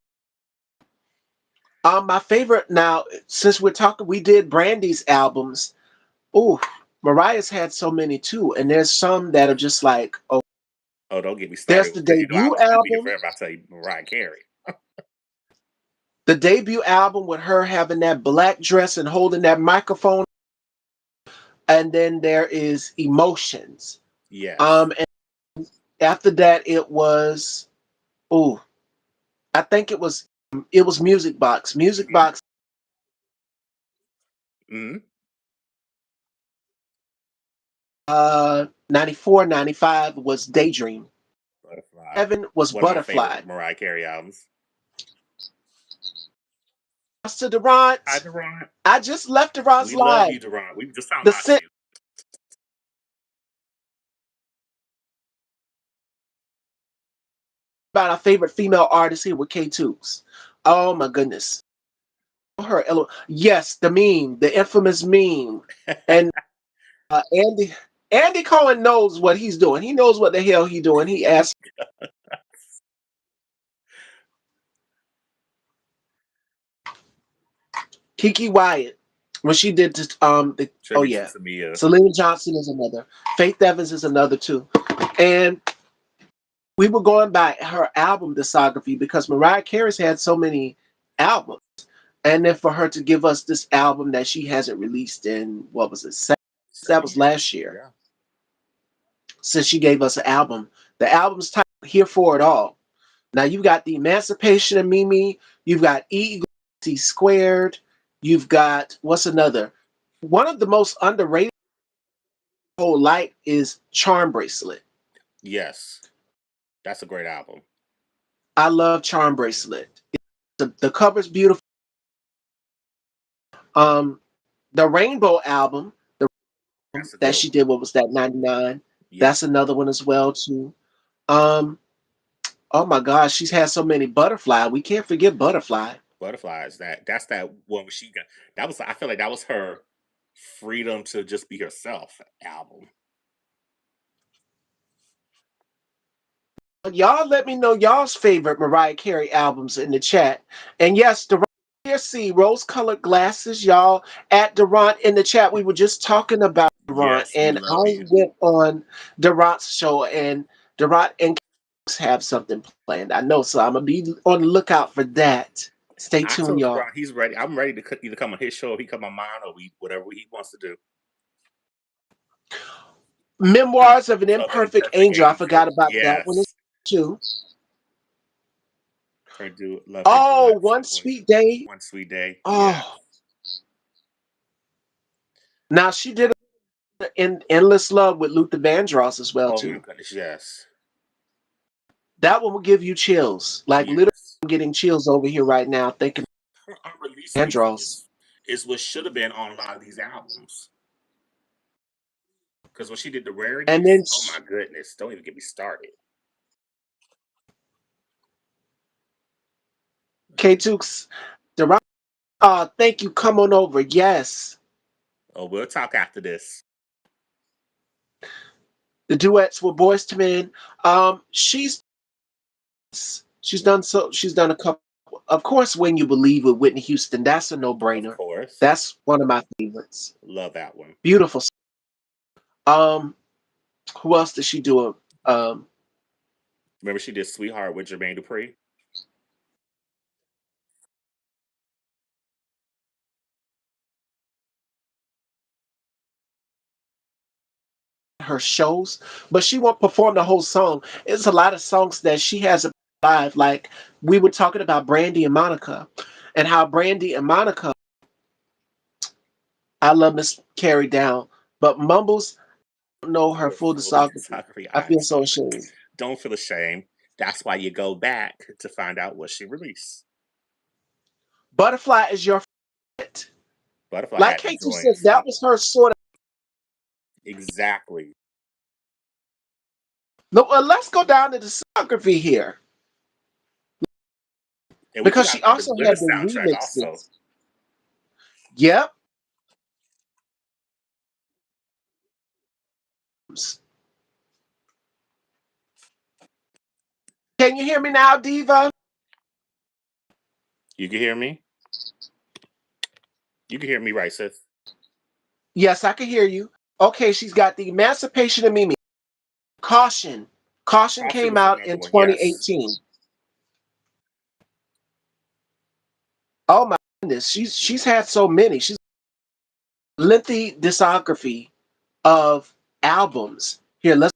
my favorite now, since we're talking, we did Brandy's albums. Ooh, Mariah's had so many too. And there's some that are just like, oh, Oh, don't get me there's started the because you know debut we'll be here album. forever. I tell you, Mariah Carey. The debut album with her having that black dress and holding that microphone. And then there is Emotions. Yes. And after that it was, ooh, I think it was Music Box. Music Hmm. Box Hmm. 94, 95 was Daydream. Butterfly. Heaven was One of my favorite Butterfly. Mariah Carey albums. To Hi, Durant. Durant. I just left Durant's We love live. you, Durant. We just talking The about scent you. about our favorite female artist here with K2s. Oh my goodness. Yes, the meme, the infamous meme. And Andy Cohen knows what he's doing. He knows what the hell he's doing. He asked Kiki Wyatt when she did this, oh Tribute to yeah. Tamia. Selena Johnson is another. Faith Evans is another too. And we were going by her album discography because Mariah Carey's had so many albums. And then for her to give us this album that she hasn't released in, what was it, that 7 was last years. year, Yeah. since she gave us an album. The album's titled Here For It All. Now you've got The Emancipation of Mimi, you've got E. T Squared. You've got what's another? One of the most underrated whole light is Charm Bracelet. Yes, that's a great album. I love Charm Bracelet. The cover's beautiful. Um, the Rainbow album That's a that good she one. did, what was that, 99? Yeah, That's another one as well too. Um, oh my gosh, she's had so many. Butterfly. We can't forget Butterfly. Butterflies. That's that one where she got. That was. I feel like that was her freedom to just be herself album. Y'all let me know y'all's favorite Mariah Carey albums in the chat. And yes, Durant see rose colored glasses, y'all. At Durant in the chat, we were just talking about Durant, Yes, we and I love you. went on Durant's show, and Durant and have something planned. I know, so I'm gonna be on the lookout for that. Stay I tuned, told y'all. Deron he's ready. I'm ready to either come on his show, or he come on mine, or we whatever he wants to do. Memoirs of an Of an Imperfect Imperfect Angel. I Angel. forgot about that one Yes, too. her do love her Oh, duets. Her One voice. Sweet Day. One Sweet Day. Yeah. Oh, now she did in Endless Love with Luther Vandross as well Oh my too. goodness, yes. That one will give you chills. Like literally, Yes. I'm getting chills over here right now thinking Her unreleased music Vandross. is what should have been on a lot of these albums. Because when she did the And then rarities, oh my goodness, don't even get me started. K Tukes, the thank you. Come on over. Yes, Oh, we'll talk after this. the duets with Boys to Men. She's done so. She's done a couple. Of course, When You Believe with Whitney Houston. That's a no Of brainer. course. That's one of my favorites. Love that one. Beautiful. Um, who else did she do? Remember she did Sweetheart with Jermaine Dupri? Her shows, but she won't perform the whole song. It's a lot of songs that she has live. Like we were talking about Brandy and Monica, and how Brandy and Monica, I love Miss Carrie Down, but Mumbles, I don't know her Her full full discography. discography. I feel so ashamed. Don't feel ashamed. That's why you go back to find out what she released. Butterfly is your favorite. Butterfly Like had the Katie said, joints. that was her sort of. Exactly. No, let's go down to the discography here And we because forgot she about the also Glitter had the soundtrack also. remixes. Yep. Can you hear me now, Diva? You can hear me? You can hear me, right, sis? Yes, I can hear you. Okay, she's got the Emancipation of Mimi. Caution. Caution Caution came was out another in one, yes. 2018. Oh my goodness, she's had so many. She's lengthy discography of albums. Here, let's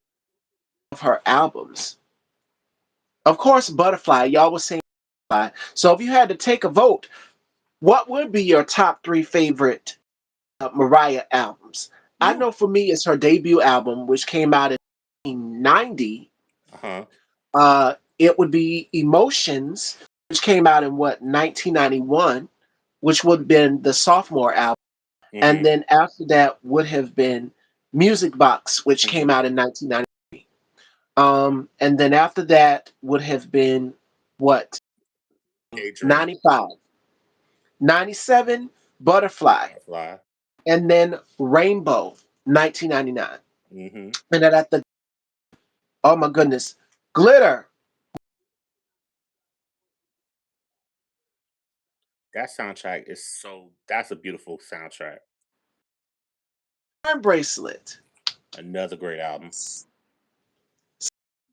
of her albums. Of course, Butterfly. Y'all was saying Butterfly. So if you had to take a vote, what would be your top three favorite Mariah albums? I Ooh. know for me, it's her debut album, which came out in 1990. Uh-huh. It would be Emotions, which came out in what 1991, which would have been the sophomore album, and Mm-hmm. then after that would have been Music Box, which came Mm-hmm. out in 1990. And then after that would have been what Daydream. 95, 97 Butterfly, Butterfly. and then Rainbow 1999, Mm-hmm. and then at the oh my goodness, Glitter. That soundtrack is that's a beautiful soundtrack. Bracelet. Another great album.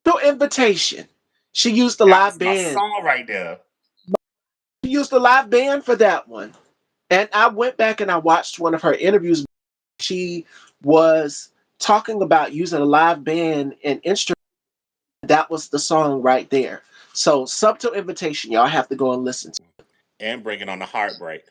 No Invitation. She used the That live was my band. song right there. She used the live band for that one. And I went back and I watched one of her interviews. She was talking about using a live band and instrument. That was the song right there. So Subtle Invitation, y'all have to go and listen to. and Bringing on the Heartbreak.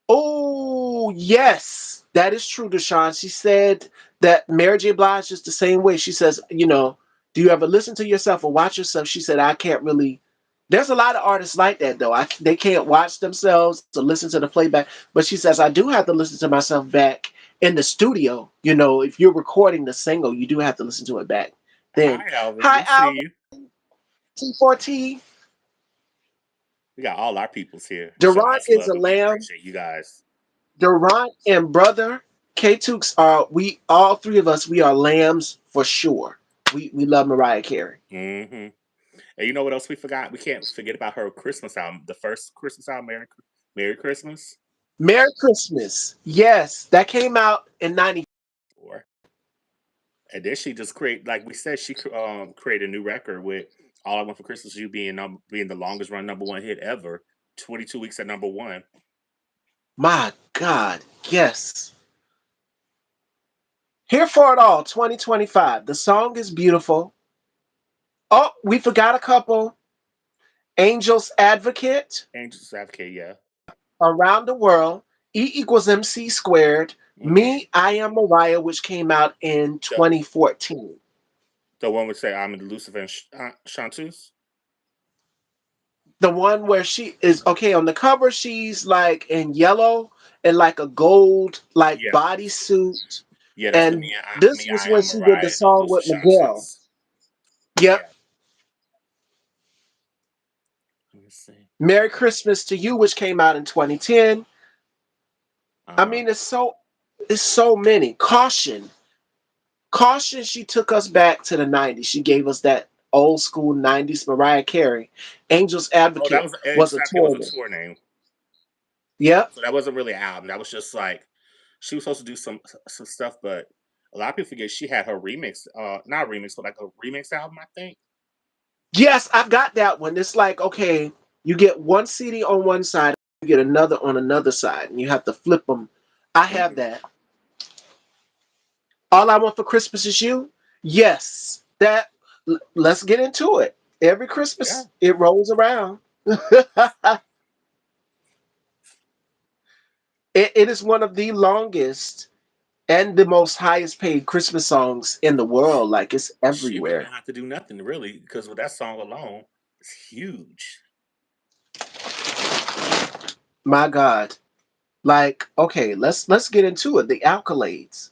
Oh, yes, that is true, Deshaun. She said that Mary J. Blige is the same way. She says, do you ever listen to yourself or watch yourself? She said, I can't really. There's a lot of artists like that, though. They can't watch themselves to listen to the playback. But she says, I do have to listen to myself back in the studio. If you're recording the single, you do have to listen to it back. Then, Hi, Alvin. hi, We see Al, you. T4T. We got all our peoples here. Show Durant us is love, a and we lamb. appreciate you guys. Durant and brother K-Tooks we all three of us, we are lambs for sure. We love Mariah Carey. Mm-hmm. And you know what else we forgot? We can't forget about her Christmas album, the first Christmas album, Merry Christmas. Merry Christmas. Yes, that came out in 90. Or and then she just like we said, she created a new record with "All I Want for Christmas Is You" being the longest run #1 hit ever, 22 weeks at #1. My God, yes. Here for it all, 2025. The song is beautiful. Oh, we forgot a couple. Angel's Advocate, Angels Advocate, yeah. Around the World, E = MC Squared, Mm-hmm. Me, I Am Mariah, which came out in The, 2014. the one would say I'm in Lucifer and Chanteuse. The one where she is okay on the cover, she's like in yellow and like a gold like Yeah, bodysuit. yeah, that's the And this was I when Am she did the Mariah, song Lucifer with Miguel. Chanteuse. Yep. Yeah. Let me see. Merry Christmas to You, which came out in 2010. I Uh-huh. mean, it's so many. Caution. Caution, she took us back to the 90s. She gave us that old school 90s Mariah Carey. Angel's Oh, that Advocate was was Angels a Advocate was tour. a tour name. Yep. So that wasn't really an album. That was just like she was supposed to do some stuff, but a lot of people forget she had her remix, not remix, but like a remix album, I think. Yes, I've got that one. It's like, okay, you get one CD on one side, you get another on another side, and you have to flip them. I have Hmm. that. All I Want for Christmas Is You. Yes, let's get into it. Every Yeah, Christmas, it rolls around. It is one of the longest and the most highest paid Christmas songs in the world. Like, it's she really everywhere. didn't have to do nothing really because with that song alone, it's huge. My God. Like, okay, let's get into it. The accolades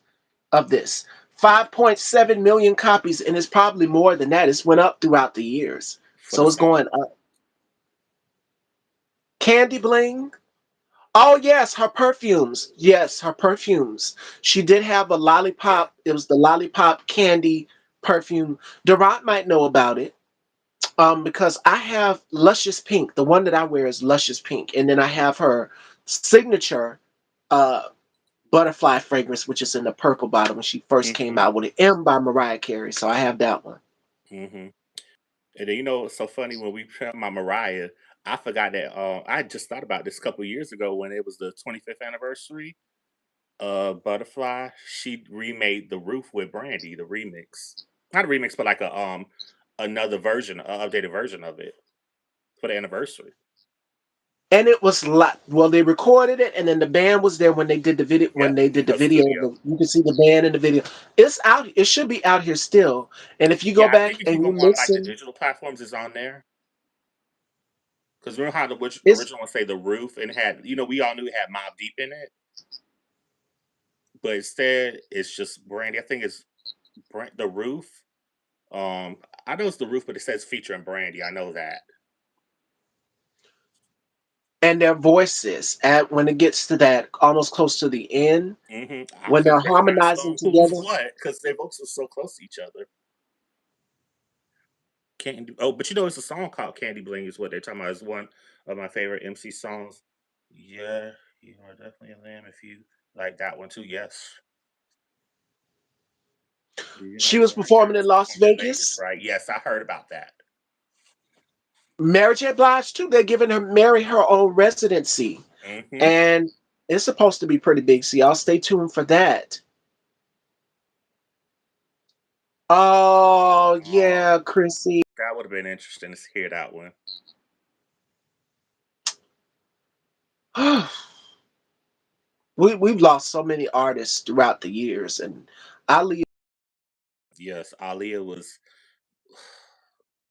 of this. 5.7 million copies, and it's probably more than that. It's went up throughout the years. For So the it's going song. up. Candy Bling. Oh yes, her perfumes. Yes, her perfumes. She did have a Yeah. lollipop. It was the lollipop candy perfume. Durant might know about it. Because I have Luscious Pink. The one that I wear is Luscious Pink. And then I have her signature uh butterfly fragrance, which is in the purple bottle when she first came Hmm. out with it. M by Mariah Carey. So I have that one. Hmm. And then it's so funny when we put my Mariah, I forgot that I just thought about this a couple years ago when it was the 25th anniversary. Butterfly, she remade The Roof with Brandy, the remix. Not a remix, but like a another version, an updated version of it for the anniversary. And it was like, well, they recorded it, and then the band was there when they did the video. When Yep, they in did the her video, studio. you can see the band in the video. It's out. It should be out here still. And if you go Yeah, I think back if you and go you on like the listen, digital platforms, it's on there. Because remember how the it's original one say The Roof and had, we all knew it had Mob Deep in it, but instead it's just Brandy. I think it's The Roof. Um, I know it's The Roof, but it says featuring Brandy. I know that. and their voices at when it gets to that almost close to the end I when they're couldn't recognize harmonizing who's together. what because their voices are so close to each other. Candy. Oh, but it's a song called "Candy Bling" is what they're talking about. It's one of my favorite MC songs. Yeah, you are definitely a lamb if you like that one too. Yes. Do you know She was Mariah performing was in Las performing in Vegas, Vegas. right? Yes, I heard about that. Mary J. Blige too. They're giving her Mary her own residency, Hmm. and it's supposed to be pretty big. So y'all stay tuned for that. Oh Oh, yeah, Chrissy. that That would have been interesting to hear that one. We've lost so many artists throughout the years, and Ali Yes, Aaliyah was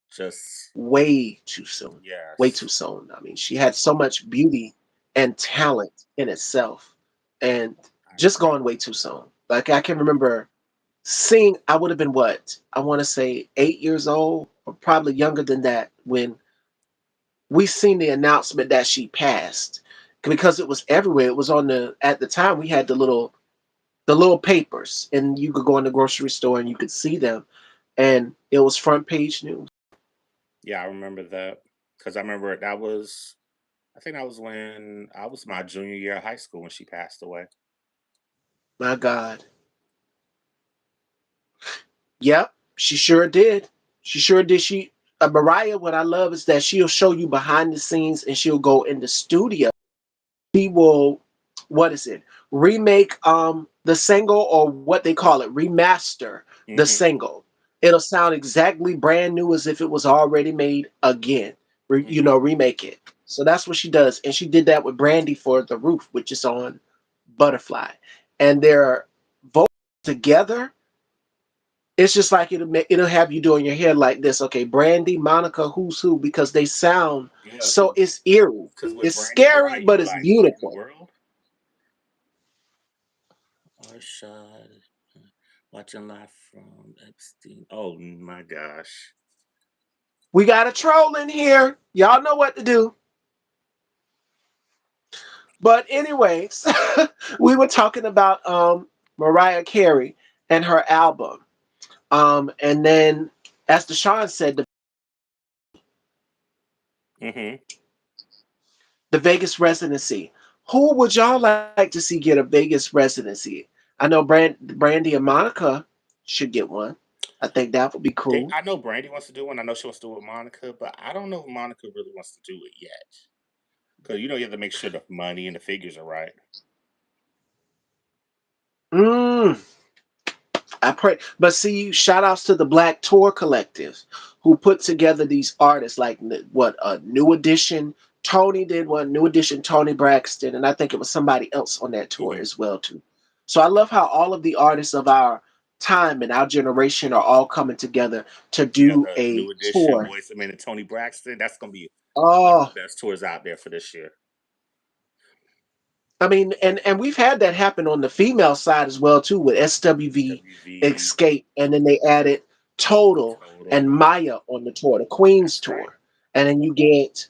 just way too soon. Way too yes. soon. I mean, she had so much beauty and talent in itself, and I just agree. gone way too soon. Like I can remember seeing, I would have been what? I want to say 8 years old, or probably younger than that, when we seen the announcement that she passed. Because it was everywhere. It was on the at the time we had the little papers, and you could go in the grocery store and you could see them, and it was front page news. Yeah, I remember that because I remember that was. I think that was when I was my junior year of high school when she passed away. My God. Yep, she sure did. She sure did. Mariah, what I love is that she'll show you behind the scenes, and she'll go in the studio. She will, what is it? Remake the single, or what they call it, remaster the Hmm. single. It'll sound exactly brand new as if it was already made again. Hmm. Remake it. So that's what she does, and she did that with Brandy for The Roof, which is on Butterfly, and their vocals together, it's just like it'll have you doing your hair like this. Okay, Brandy, Monica, who's who? Because they sound Yeah, so, it's eerie. because with It's Brandy and scary, Mariah, you but be it's like, what in the beautiful. world? Arshad watching live from Epstein. Oh my gosh. We got a troll in here. Y'all know what to do. But anyways, we were talking about Mariah Carey and her album. And then, as Deshaun said, Hmm. the Vegas residency. Who would y'all like to see get a Vegas residency? I know Brandy and Monica should get one. I think that would be cool. I know Brandy wants to do one. I know she wants to do it with Monica, but I don't know if Monica really wants to do it yet. Because you have to make sure the money and the figures are right. Mm, I pray. But see, shout outs to the Black Tour Collective, who put together these artists like what, New Edition. Tony did one, New Edition, Tony Braxton, and I think it was somebody else on that tour Hmm. as well too. So I love how all of the artists of our time and our generation are all coming together to Yeah, do the a New Edition, tour. Boyz II Men, and Tony Braxton. That's gonna be one of Oh, the best tours out there for this year. I mean, and we've had that happen on the female side as well too, with SWV, SWV, Escape, and then they added Total and Total. Maya on the tour, the Queens That's right. tour, and then you get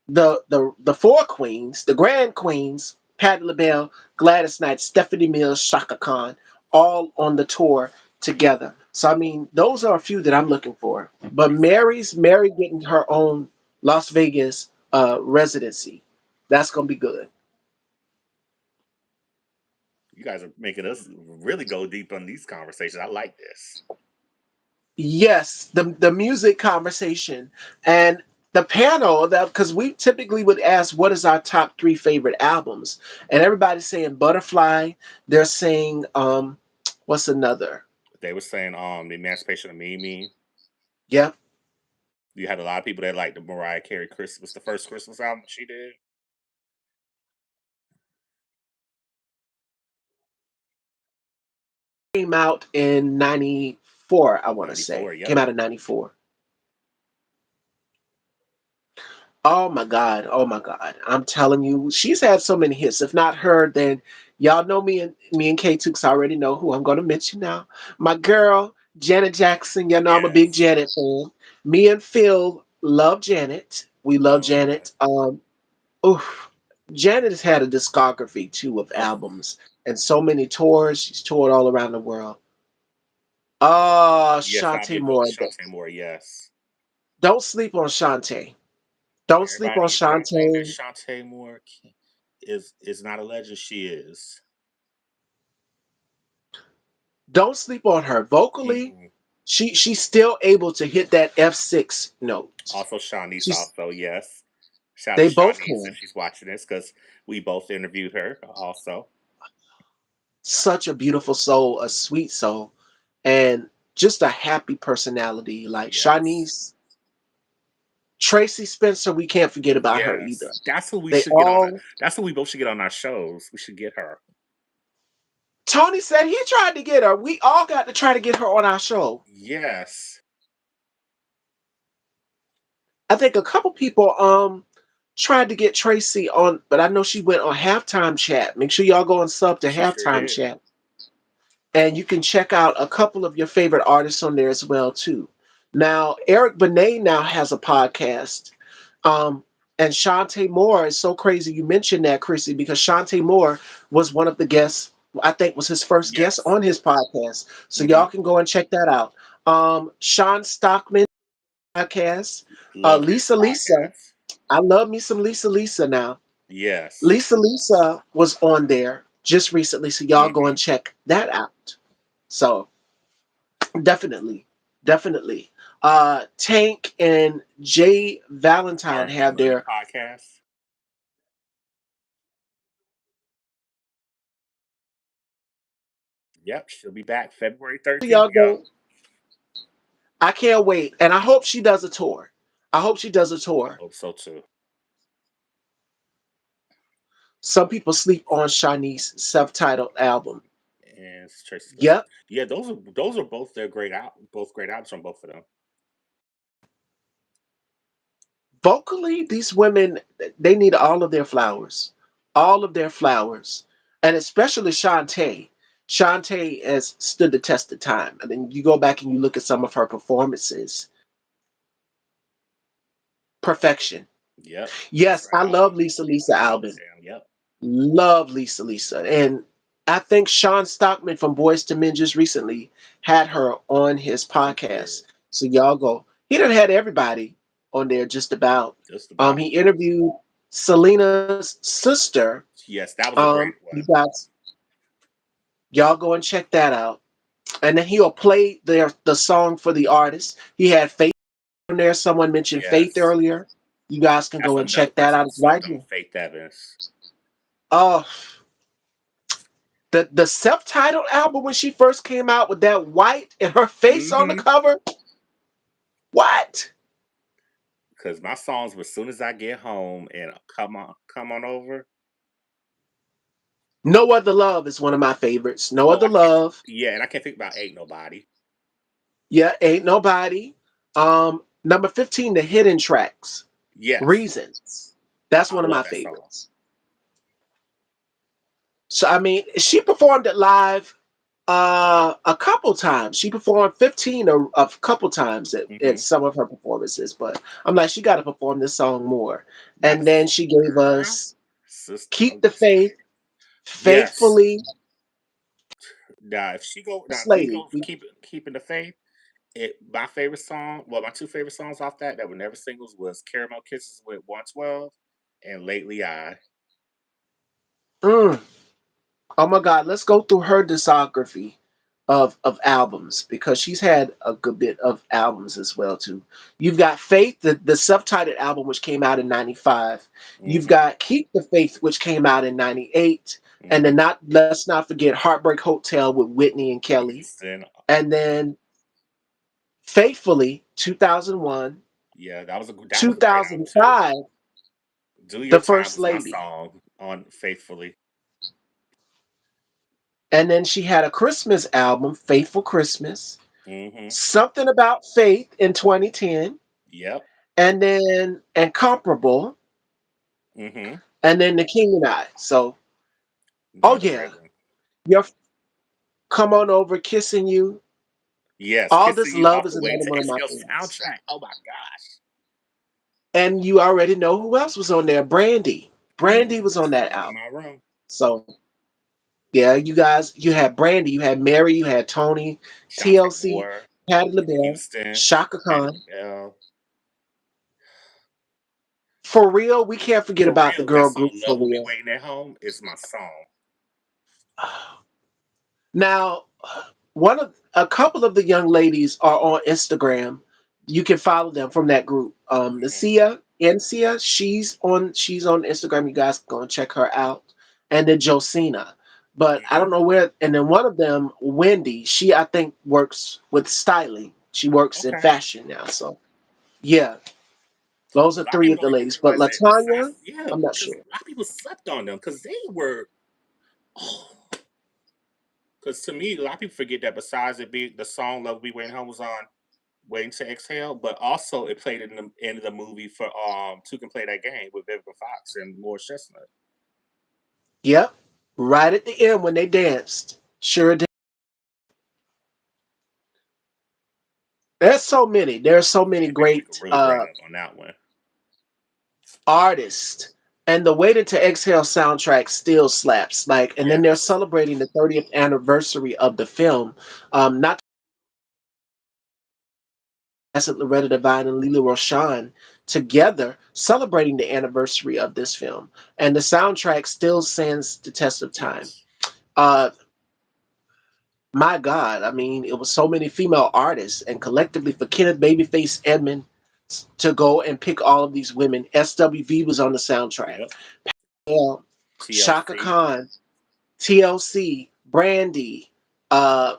the four queens, the Grand Queens, Patti LaBelle, Gladys Knight, Stephanie Mills, Shaka Khan, all on the tour together. So I mean, those are a few that I'm looking for. But Exactly. Mary getting her own Las Vegas residency, that's gonna be good. You guys are making us really go deep on these conversations. I like this. Yes, the music conversation and the panel, that because we typically would ask what is our top three favorite albums, and everybody's saying Butterfly. They're saying what's another? They were saying the Emancipation of Mimi. Yep, You had a lot of people that liked the Mariah Carey Christmas, the first Christmas album she did. came out in '94. I want to say 94, came yep. out in '94. Oh my God. Oh my God. I'm telling you, she's had so many hits. If not her, then y'all know me and K Tooks already know who I'm gonna mention now. My girl, Janet Jackson. You know I'm a big Yes. Janet fan. Me and Phil love Janet. We love Oh yeah. Janet. Oof. Janet has had a discography too of Oh albums and so many tours. She's toured all around the world. Oh, yes, I Shantae did vote Moore. Shantae Moore. Yes. Don't sleep on Shantae. Don't sleep on Everybody think that Shantae. Shantae Moore is not a legend. She is. Don't sleep on her vocally. Mm-mm. She's still able to hit that F6 note. Also, Shanice. She's Also, yes. Shout out they to both Shanice if can. she's watching this because we both interviewed her. Also, Such a beautiful soul, a sweet soul. And just a happy personality. Like Yes. Shanice, Tracy Spencer, we can't forget about her either. Yes. That's who we They should get on. all. That's who we both should get on our shows. We should get her. Tony said he tried to get her. We all got to try to get her on our show. Yes. I think a couple people tried to get Tracy on, but I know she went on Halftime Chat. Make sure y'all go and sub to She sure Halftime did. Chat. And you can check out a couple of your favorite artists on there as well too. Now, Eric Benet now has a podcast. Um, and Shantae Moore is so crazy you mentioned that, Chrissy, because Shantae Moore was one of the guests, I think was his first guest Yes. on his podcast. So Hmm. y'all can go and check that out. Sean Stockman podcast. Love his Lisa. podcast. I love me some Lisa now. Yes. Lisa was on there just recently, so y'all go Hmm. and check that out. So definitely, definitely. Tank and Jay Valentine R&B have Money their podcast. Yep, she'll be back February 13th, y'all y'all. go. I can't wait, and I hope she does a tour. I hope she does a I tour. hope so too. Some people sleep on Shanice's self-titled album. And Tracy Spencer. Yep, Yeah, those are both their both great albums from both of them. vocally, these women they need all of all of their flowers, and especially Shantae. Shantae has stood the test of time. I mean, you go back and you look at some of her performances, perfection. Yep. Yes, Her I album. love Lisa Slow Albin. Jam. Yep. Love Lisa, and I think Sean Stockman from Boys to Men just recently had her on his He did. podcast. So y'all go. He done had everybody on there just about. Just about. He interviewed Selena's sister. Yes, that was a great You one. guys, y'all go and check that out. And then he'll play the song for the artist. He had Faith on there. Someone mentioned Faith Yes. earlier. You guys can That's go and another check that person out. who It's right slept on, here. Faith Evans. Oh, the self-titled album when she first came out with that white and her face on the Mm-hmm. cover. What? Because my songs was Soon As I Get Home and come on over. No Other Love is one of my favorites. No Oh, Other I can't. Love. Yeah, and I can't think about Ain't Nobody. Yeah, Ain't Nobody. Number 15, The Hidden Tracks. Yes, Reasons. That's I one of my love that song. favorites. So I mean, she performed it live a couple times. She performed 15 a couple times at Hmm. some of her performances, but I'm like, she got to perform this song more. And then That's she gave girl, us sister. Keep the Faith, Yes. Faithfully, Now, if she go, now if we Lady. go keeping the faith. My favorite song, well, my two favorite songs off that were never singles was Caramel Kisses with 112 and Lately I. Mm. Oh my God, let's go through her discography of albums because she's had a good bit of albums as well too. You've got Faith, the self-titled album which came out in 95. You've Hmm. got Keep the Faith which came out in 98. And then Hmm. not let's not forget Heartbreak Hotel with Whitney and Whitney Kelly. Houston. And then Faithfully 2001, Yeah, that was a great album too. 2005, Do Your The Time First was my Lady. song on Faithfully. And then she had a Christmas album, Faithful Christmas, Hmm. Something About Faith in 2010, Yep. and then Incomparable, Hmm. and then The King and I. So, oh Another yeah, great one. your Come On Over, Kissing You, Yes, All Kissing This You Love Off is the Way another to one of my HBO favorites. soundtrack. Oh my gosh. And you already know who else was on there. Brandy. Brandy Hmm. was on that Song in album. My Room. So yeah, you guys, you had Brandy, you had Mary, you had Tony, Shante TLC, Moore, Patti Whitney LaBelle, Houston, Shaka Patti Khan. LaBelle. For real, we can't forget For about the real, that girl song group For Love Will Be Real. Waiting at Home is my song. Now, a couple of the young ladies are on Instagram. You can follow them from that group. The Hmm. Sia, she's on Instagram. You guys can go and check her out. And then Josina. but I Hmm. don't know where. And then one of them, Wendy, she I think works with styling. She works in Okay. fashion now. So yeah, those A are lot of three people of the don't even ladies. But realize that. Besides, Latanya, yeah, I'm not because sure. a lot of people slept on them because they were. Oh, because to me, a lot of people forget that besides it being the song "Love We Waiting Home" was on "Waiting to Exhale," but also it played in the end of the movie for Two Can Play That Game with Vivica Fox and Morris Chestnut. Yep, right at the end when they danced. Sure did. There's so many. There's so many Yeah, you could great really burn up on that one. artists. And the Waited to Exhale soundtrack still slaps. Like, and then they're Yes. celebrating the 30th anniversary of the film. Not Loretta Devine and Lila Roshan together celebrating the anniversary of this film. And the soundtrack still stands the test of time. Yes. Uh, my God, I mean, it was so many female artists, and collectively for Kenneth Babyface Edmond to go and pick all of these women. SWV was on the soundtrack. Yep. Yeah. Shaka TLC. Khan, TLC, Brandy, uh,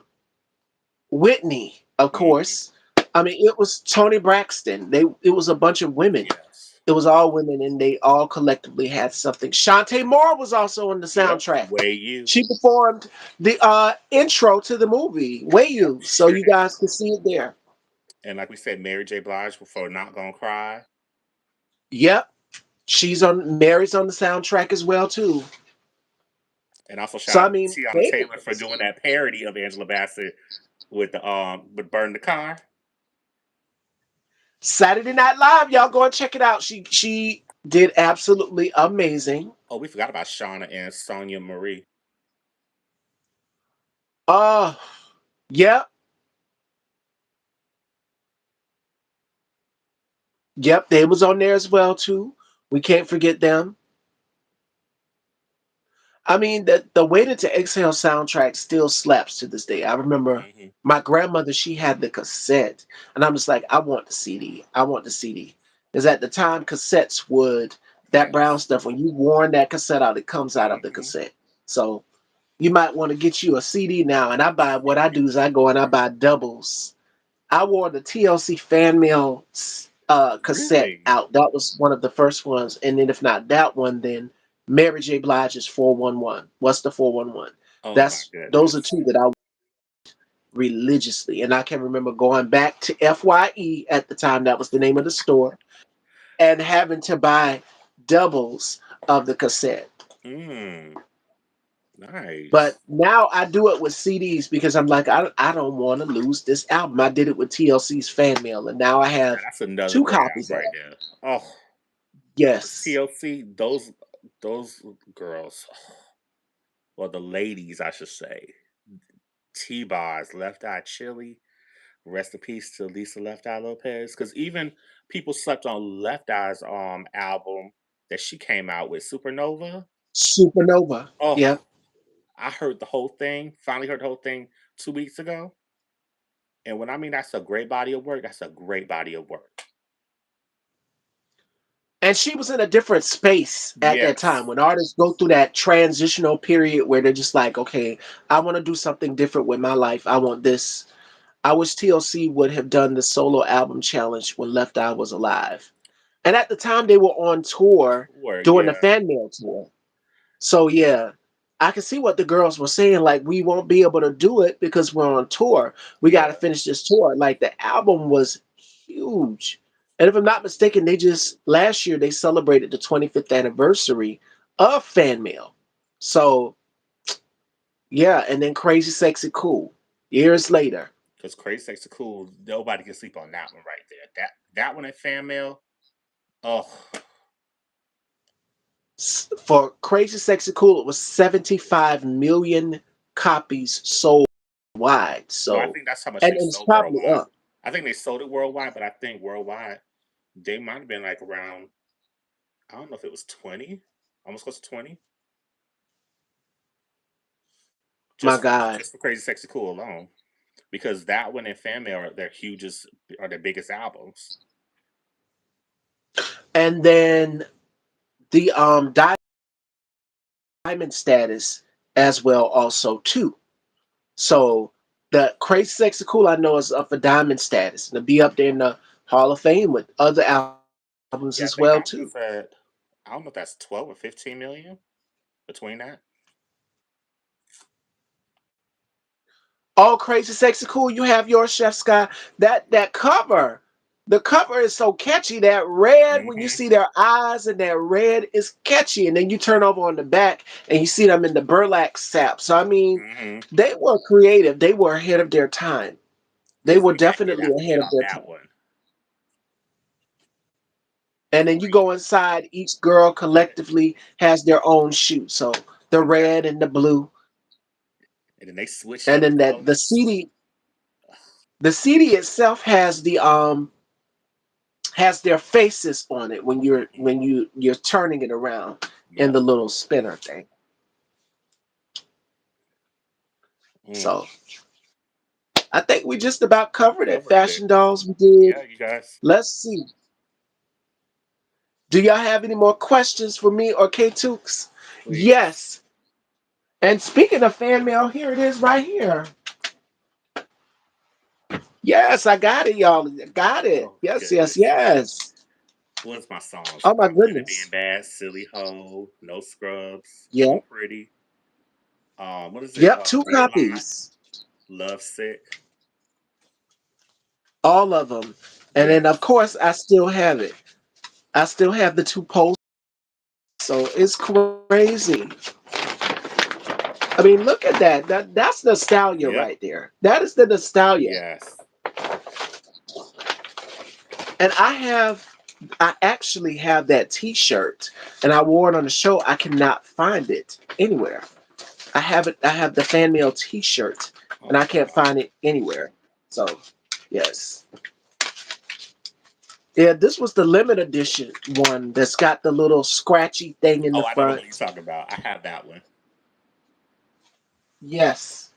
Whitney, of Hmm. course. I mean, it was Tony Braxton. It was a bunch of women. Yes. It was all women, and they all collectively had something. Shantae Moore was also on the Yep. soundtrack. Way you. She performed the intro to the movie "Way Yep. You," She so sure you did. guys can see it there. And like we said, Mary J. Blige for "Not Gonna Cry," Yep, she's on. Mary's on the soundtrack as well too. and also So shout I out mean, to Tiana Taylor for Babyface. doing that parody of Angela Bassett with "Burn the Car." Saturday Night Live, y'all go and check it out. She did absolutely amazing. Oh, we forgot about Shauna and Sonia Marie. Uh yep, yep, they was on there as well too. We can't forget them. I mean, the Waited to Exhale soundtrack still slaps to this day. I remember Hmm. my grandmother, she had the cassette, and I'm just like, I want the CD. I want the CD. Because at the time, cassettes would, that brown Yes. stuff, when you worn that cassette out, it comes out of the Hmm. cassette. So you might want to get you a CD now. And I buy, what I do is I go and I buy doubles. I wore the TLC fan mail cassette Really? out. That was one of the first ones. And then if not that one, then Mary J. Blige's 411. What's the 411? Oh my Those are goodness. two that I religiously. And I can remember going back to FYE at the time, that was the name of the store, and having to buy doubles of the cassette. Mm, But nice. now I do it with CDs because I'm like, I don't want to lose this album. I did it with TLC's fan mail, and now I Now have that's another two great copies album of right it. there. Oh, because Yes. TLC, those girls, well, the ladies, I should say, T-Bars, Left Eye Chili, rest in peace to Lisa Left Eye Lopez. Because even people slept on Left Eye's album that she came out with, Supernova. Supernova. Oh, Yep. I heard the whole thing. Finally heard the whole thing 2 weeks ago. And when I mean that's a great body of work, that's a great body of work. And she was in a different space at that time. Yes. When artists go through that transitional period where they're just like, okay, I want to do something different with my life. I want this. I wish TLC would have done the solo album challenge when Left Eye was alive. And at the time, they were on tour Sure, doing the yeah. fan mail tour. So yeah, I can see what the girls were saying. Like, we won't be able to do it because we're on tour. We got to Yeah. finish this tour. Like, the album was huge. And if I'm not mistaken, they just last year they celebrated the 25th anniversary of fan mail. So yeah, and then Crazy Sexy Cool years later. Because Crazy Sexy Cool, nobody can sleep on that one right there. That one in fan mail. Oh, For Crazy Sexy Cool, it was 75 million copies sold wide. no, I So, think that's how much and they it's sold probably worldwide. up. I think they sold it worldwide, but I think worldwide they might have been like around. I don't know if it was 20, almost close to 20, My just God. just for Crazy Sexy Cool alone. Because that one and fan mail are their biggest albums. And then the diamond status as well also too. So the Crazy Sexy Cool I know is up for diamond status and to be up there in the Hall of Fame with other albums as well Yeah, I too. think Diamonds at I don't know if that's 12 or 15 million between that. All Crazy Sexy Cool, you have your Chef Sky. That cover, the cover is so catchy. That red, when you Hmm. see their eyes and that red is catchy. And then you turn over on the back and you see them in the burlap sap. So I mean, Hmm. they were creative. They were ahead of their time. They were Definitely got to definitely ahead get of off their that time. one. And then you go inside, each girl collectively has their own shoe. So the Yeah. red and the blue. And then they switched And up the then that colors. the CD itself has their faces on it when Hmm. you're turning it around in Yep. the little spinner thing. Mm. So I think we just about covered it. Covered it. Fashion dolls we did. Yeah, you guys. Let's see. Do y'all have any more questions for me or K Tooks? Please. Yes. And speaking of fan mail, here it is right here. Yes, I got it, y'all. Got it. Oh Yes, yes, goodness. yes. What's my songs? Oh my I'm good at being goodness. bad. Silly hoe. No scrubs. Yep. Born pretty. What is it? Yep, two Realize. copies. Love sick. All of them. And then of Yes. course I still have it. I still have the two posts. So it's crazy. I mean, look at that. That's nostalgia Yep. right there. That is the nostalgia. Yes. And I actually have that T-shirt, and I wore it on the show. I cannot find it anywhere. I have it. I have the fan mail T-shirt, and Oh I my can't god. find it anywhere. So, yes, yeah. This was the limited edition one that's got the little scratchy thing in the Oh, I know the one you're front. talking about. I have that one. Yes.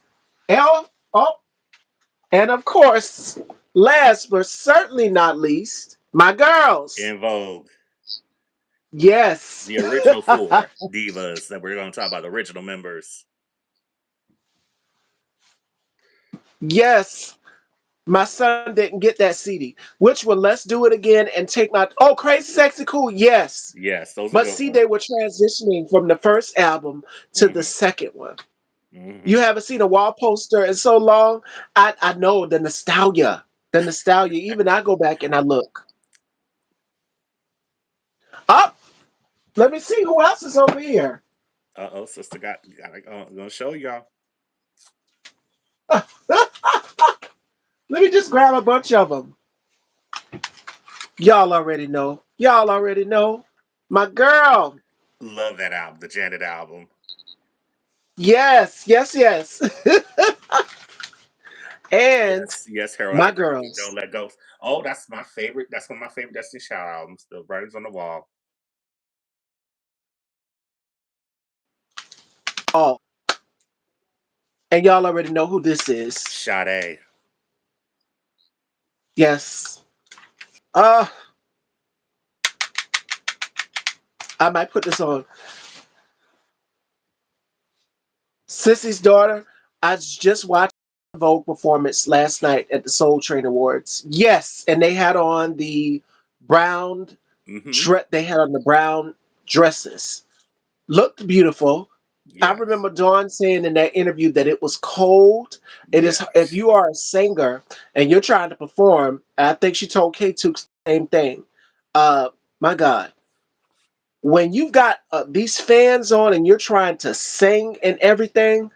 Oh, and of course, last but certainly not least, my girls. In Vogue. Yes. The original four divas that we're going to talk about. The original members. Yes. My son didn't get that CD. Which one? Let's do it again and take my. Oh, Crazy Sexy Cool. Yes. Yes, those are But good see, ones. they were transitioning from the first album to the Hmm. second one. You Hmm. haven't seen a wall poster in so long. I know the nostalgia. The nostalgia. Even I go back and I look. Up. Let me see who else is over here. Uh-oh, sister got gonna show y'all. Let me just grab a bunch of them. Y'all already know. Y'all already know. My girl. Love that album, the Janet album. Yes, yes, yes. And Yes, yes, Harold. my Don't girls. let go. Oh, that's my favorite. That's one of my favorite Destiny Child albums. The Writings on the Wall. Oh, and y'all already know who this is. Sade. Yes. Uh, I might put this on. Sissy's daughter. I just watched the Vogue performance last night at the Soul Train Awards. Yes, and they had on the brown Mm-hmm. they had on the brown dresses. Looked beautiful. I Yes. remember Dawn saying in that interview that it was cold. It is if Yes. you are a singer and you're trying to perform. I think she told K2 the same thing. My God, when you've got these fans on and you're trying to sing and everything,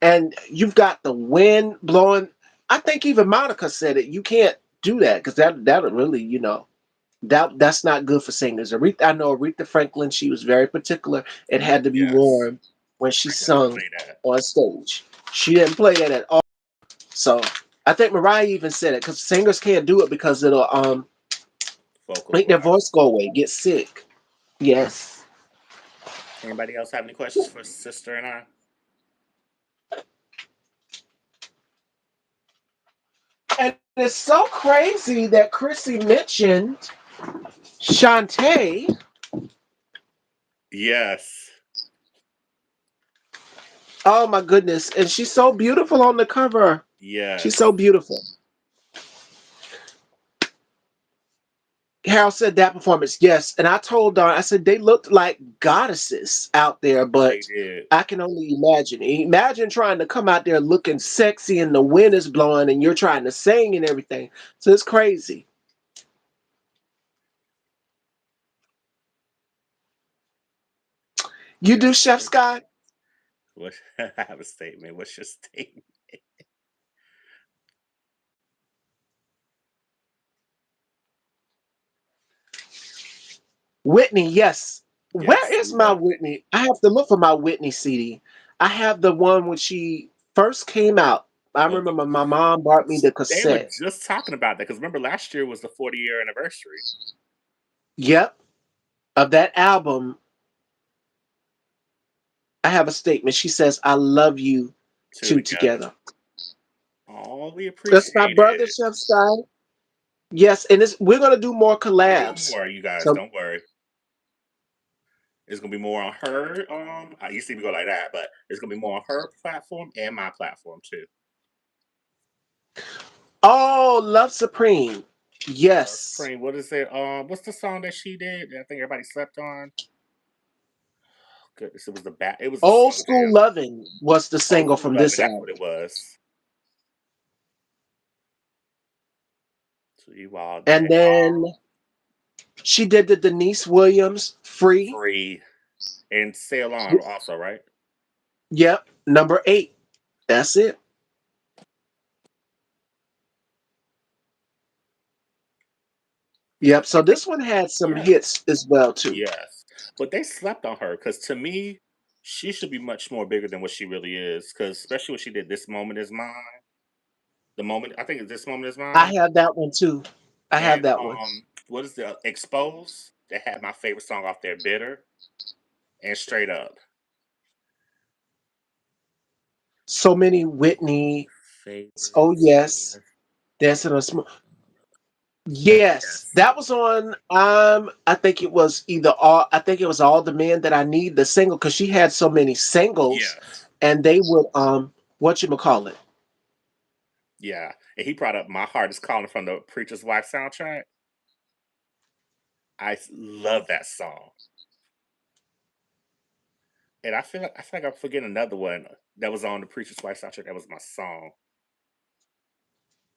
and you've got the wind blowing. I think even Monica said it. You can't do that because that would really that's not good for singers. I know Aretha Franklin. She was very particular. It had to be Yes. warm when she I never sung play that. on stage. She didn't play that at all. So I think Mariah even said it because singers can't do it because it'll Vocal make their cords. voice go away, get sick. Yes. Anybody else have any questions for sister and I? And it's so crazy that Chrissy mentioned Shantae. Yes. Oh my goodness. And she's so beautiful on the cover. She's so Yes. beautiful. Harold said that performance, yes. And I told Dawn, I said they looked like goddesses out there, They but did. I can only imagine. Imagine trying to come out there looking sexy and the wind is blowing and you're trying to sing and everything. So it's crazy. You You have do a Chef statement? Scott? What? I have a statement. What's your statement? Whitney, yes. Where Yes, is we my love Whitney? Whitney. I have to look for my Whitney CD. I have the one when she first came out. I Okay. remember my mom bought me the They were cassette. just talking about that because remember last year was the 40-year anniversary. Yep, of that album. I have a statement. She says, I love you Two two together. together. Oh, we That's my appreciate brother, it. Chef Scott. Yes, and we're gonna do more We're doing collabs. more, you guys. So Don't worry. It's gonna be more on her. I used to even go like that, but it's gonna be more on her platform and my platform too. oh, Love Supreme. Yes. Supreme, what is it? What's the song that she did? That I think everybody slept on. Goodness, it was the bat. It was a Old slow School jam. Loving was the Old single School from Loving. this That's what album. it was. To you all day And then long, she did the Denise Williams Free. free, and sail on. Also, right? Yep, number 8. That's it. Yep. So I think this one had some yeah. hits as well too. Yes, but they slept on her because to me, she should be much more bigger than what she really is. Because especially when she did "This Moment Is Mine," the moment I think it's "This Moment Is I Mine," have that one too. I have and that one. what is the "Expose" that had my favorite song off there, "Bitter" and "Straight Up." So many Whitney. Oh Favorites, yes, yes, dancing on a small. Yes, yes, that was on. I think it was either all. I think it was All the Men That I Need, the single, because she had so many singles, yes, and they would what you call it. yeah. And he brought up "My Heart Is Calling" from the Preacher's Wife soundtrack. Love that song. And I feel like I'm forgetting another one that was on the Preacher's Wife soundtrack. That was my song,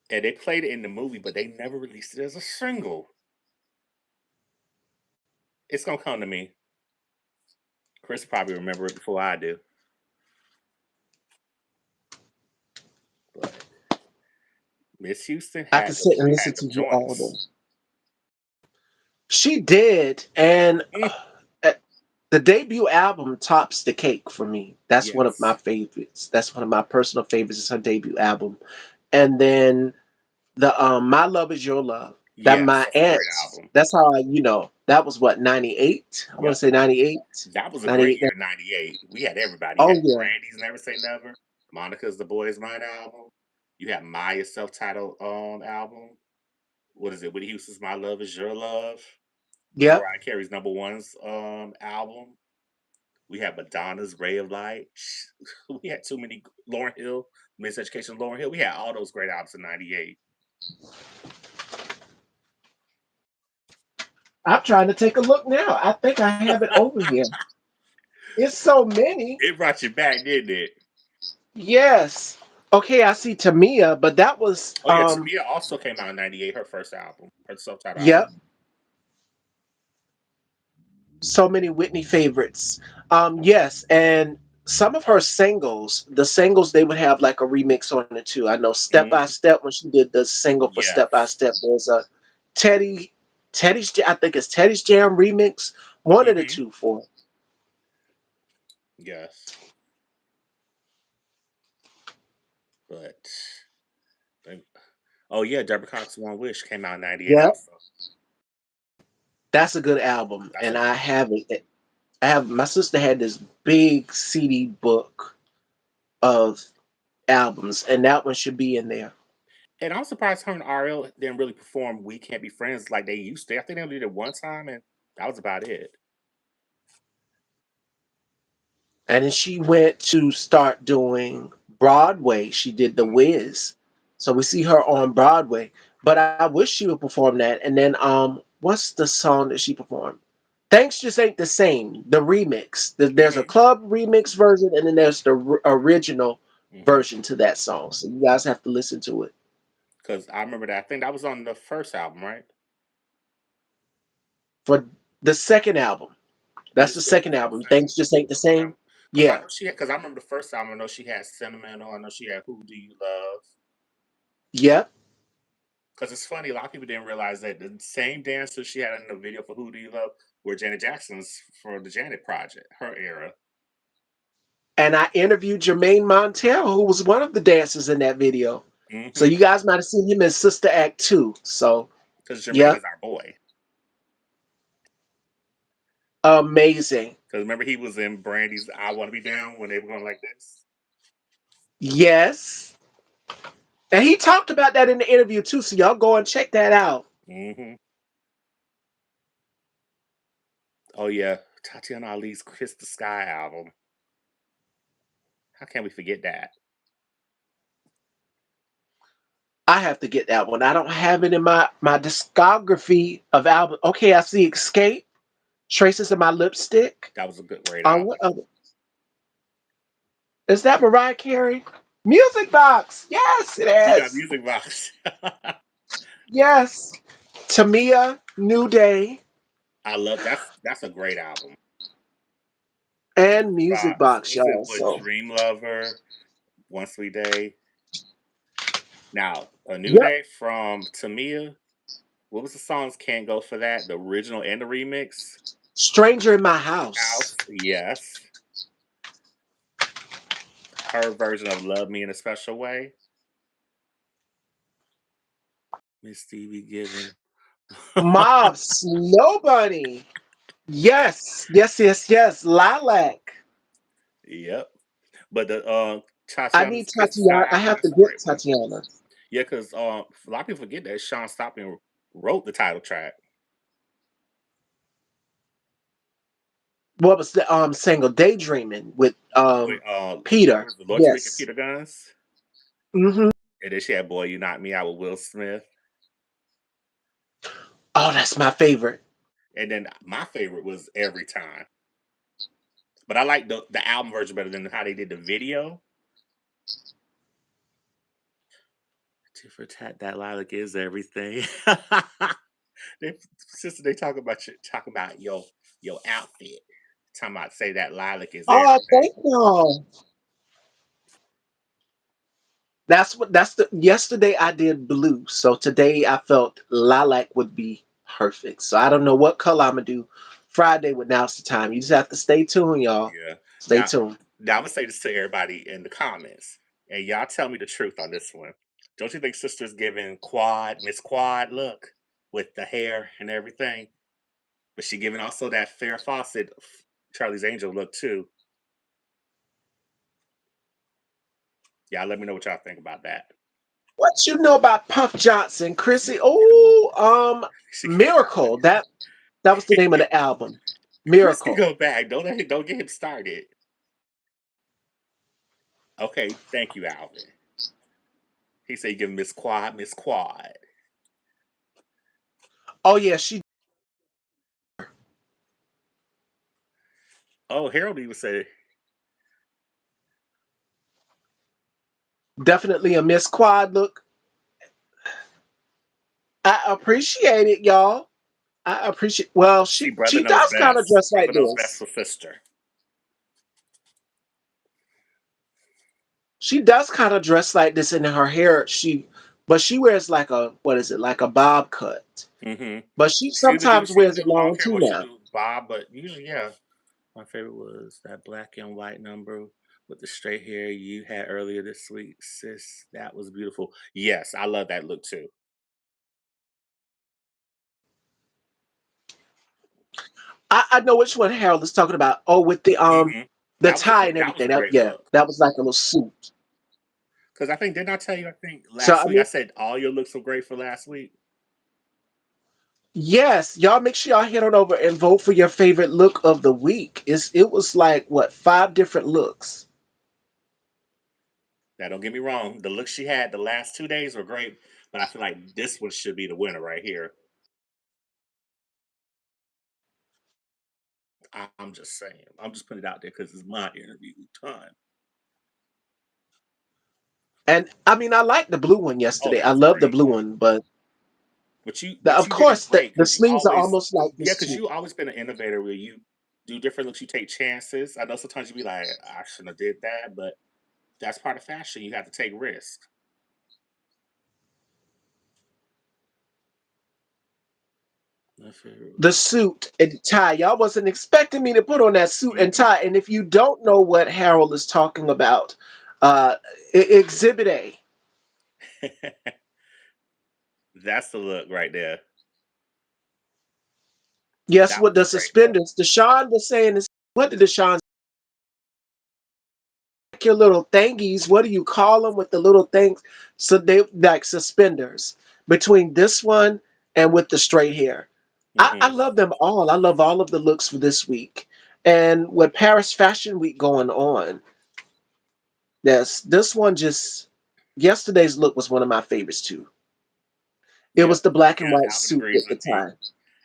and they played it in the movie, but they never released it as a single. It's gonna come to me. Chris will probably remember it before I do. But Miss Houston I could had them sit and listen had to them you all joints. day. She did, and Mm, uh, the debut album tops the cake for me. That's one of my yes, favorites. That's one of my personal favorites. Is her debut album, and then the My Love Is Your Love. That yes, my that's a great ex. album. That's how that was what 98. I want to Yep, say 98, that was a great 98. year. '98. We had everybody. You Oh had yeah, Brandy's "Never Say Never," Monica's "The Boy Is Mine" album. You had Maya's self-titled album. What is it? Whitney Houston's "My Love Is Your Love." yep, Mariah Carey's number one's album. We had Madonna's "Ray of Light." We had too many. Lauren Hill, Miseducation, Lauren Hill. We had all those great albums in '98. I'm trying to take a look now. I think I have it over here. It's so many. It brought you back, didn't it? Yes. Okay, I see Tamia, but that was Oh yeah, Tamia also came out in '98. Her first album, her self-titled album. yep. So many Whitney favorites. Yes, and some of her singles, the singles they would have like a remix on it too. I know Step by Mhm. Step when she did the single for Step by Yes. Step. There's a Teddy I think it's Teddy's Jam remix. One of the Hmm. two for it. Yes. But oh yeah, Deborah Cox "One Wish" came out in '98 Yep. also. That's a good album. That's a And good I one. have it. I have my sister had this big CD book of albums, and that one should be in there. And I'm surprised her and RL didn't really perform "We Can't Be Friends" like they used to. I think they only did it one time, and that was about it. And then she went to start doing Broadway. She did The Wiz. So we see her on Broadway. But I wish she would perform that. And then what's the song that she performed? Thanks Just Ain't the Same, the remix. There's a Mm-hmm. club remix version, and then there's the original Mm-hmm. version to that song. So you guys have to listen to it. Because I remember that. I think that was on the first album, right? For the second album. Did That's it the start second the album. same? Things Just Ain't the Okay. Same. Because I Yeah. know she had, because I remember the first album, I know she had Sentimental, I know she had Who Do You Love? Yep. Because it's funny, a lot of people didn't realize that the same dancers she had in the video for Who Do You Love were Janet Jackson's for the Janet Project, her era. And I interviewed Jermaine Montel, who was one of the dancers in that video. So Mm-hmm. you guys might have seen him in Sister Act 2. So, Because Jermaine yep. is our boy. Amazing. Because remember, he was in Brandy's I Want to Be Down when they were going like this? Yes. And he talked about that in the interview too. So y'all go and check that out. Mm-hmm. Oh, yeah. Tatiana Ali's Kiss the Sky album. How can we forget that? I have to get that one. I don't have it in my discography of albums. Okay, I see Escape, Traces of My Lipstick. That was a great album. What other? Is that Mariah Carey? Music Box. Yes, it You got is. Music Box. Yes. Tamia, New Day, I love that's a great album. and Music Box. Box, Was it y'all. with So, Dream Lover, One Sweet Day? Now, A New yep. Day from Tamia. What was the songs Can't Go For That? The original and the remix? Stranger in My House. House, yes. Her version of Love Me in a Special Way. Miss Stevie Given. Mob, Snow Bunny. Yes, yes, yes, yes. Lilac. Yep. But the I need Tatiana's Kiss the Sky Tatiana. I album, have to that's a get great one. Tatiana. Yeah, because a lot of people forget that Sean Stockton wrote the title track. What was the single Daydreaming with With Peter? was the Lord Tariq and Yes. Peter Guns. Mm-hmm. And then she had Boy You Knock Me Out with Will Smith. Oh, that's my favorite. And then my favorite was Every Time. But I like the album version better than how they did the video. Tit for tat, that lilac is everything. They talk about your outfit. Talking about say that lilac is Oh, everything. thank you. That's the yesterday I did blue. So today I felt lilac would be perfect. So I don't know what color I'm gonna do Friday, but now's the time. You just have to stay tuned, y'all. Yeah. Stay Now, tuned. now I'm gonna say this to everybody in the comments, and y'all tell me the truth on this one. Don't you think Sister's giving Miss Quad look with the hair and everything? But she giving also that Farrah Fawcett, Charlie's Angel look too. Y'all let me know what y'all think about that. What you know about Puff Johnson, Chrissy? Oh, She Miracle. That was the name of the album. Chrissy Miracle. go back. Don't get him started. Okay, thank you, Alvin. He said give Miss Quad. Oh yeah, she Oh, Harold even said definitely a Miss Quad look. I appreciate it, y'all. I appreciate. Well, see she brother she knows does kind of best. dress like Brother knows best this. for sister. She does kind of dress like this in her hair. But she wears like a what is it? Like a bob cut. Mm-hmm. But she She sometimes either wears do it long long hair too or she now. do bob, but usually, yeah. My favorite was that black and white number with the straight hair you had earlier this week, sis. That was beautiful. Yes, I love that look too. I know which one Harold is talking about. Oh, with Mm-hmm. the tie and That was a everything. great Yeah, look. that was like a little suit. Because I think didn't I tell you? I think So last I week I mean, said all your looks were great for last week. Yes, y'all make sure y'all head on over and vote for your favorite look of the week. It was like what, 5 different looks. Now, don't get me wrong. The look she had the last 2 days were great, but I feel like this one should be the winner right here. I'm just saying. I'm just putting it out there because it's my interview time. And I mean, I like the blue one Oh, yesterday. that I was love the great. blue one, but But of you did it course great the because you sleeves are always, almost like yeah, this because suit. you always been an innovator where you do different looks. You take chances. I know sometimes you be like, I shouldn't have did that, but that's part of fashion. You have to take risks. My favorite The look. suit and tie. Y'all wasn't expecting me to put on that suit and Mm-mm. tie. And if you don't know what Harold is talking about, uh, Exhibit A. That's the look right there. Yes, That with was the great though. suspenders. Deshaun was saying this. What did Deshaun say? Your little thingies? What do you call them with the little things? So they like suspenders between this one and with the straight hair. I Hmm. love them all. I love all of the looks for this week. And with Paris Fashion Week going on, yes, this one just yesterday's look was one of my favorites too. It Yeah, was the black and yeah. white Alvin suit agrees with the with me. tie.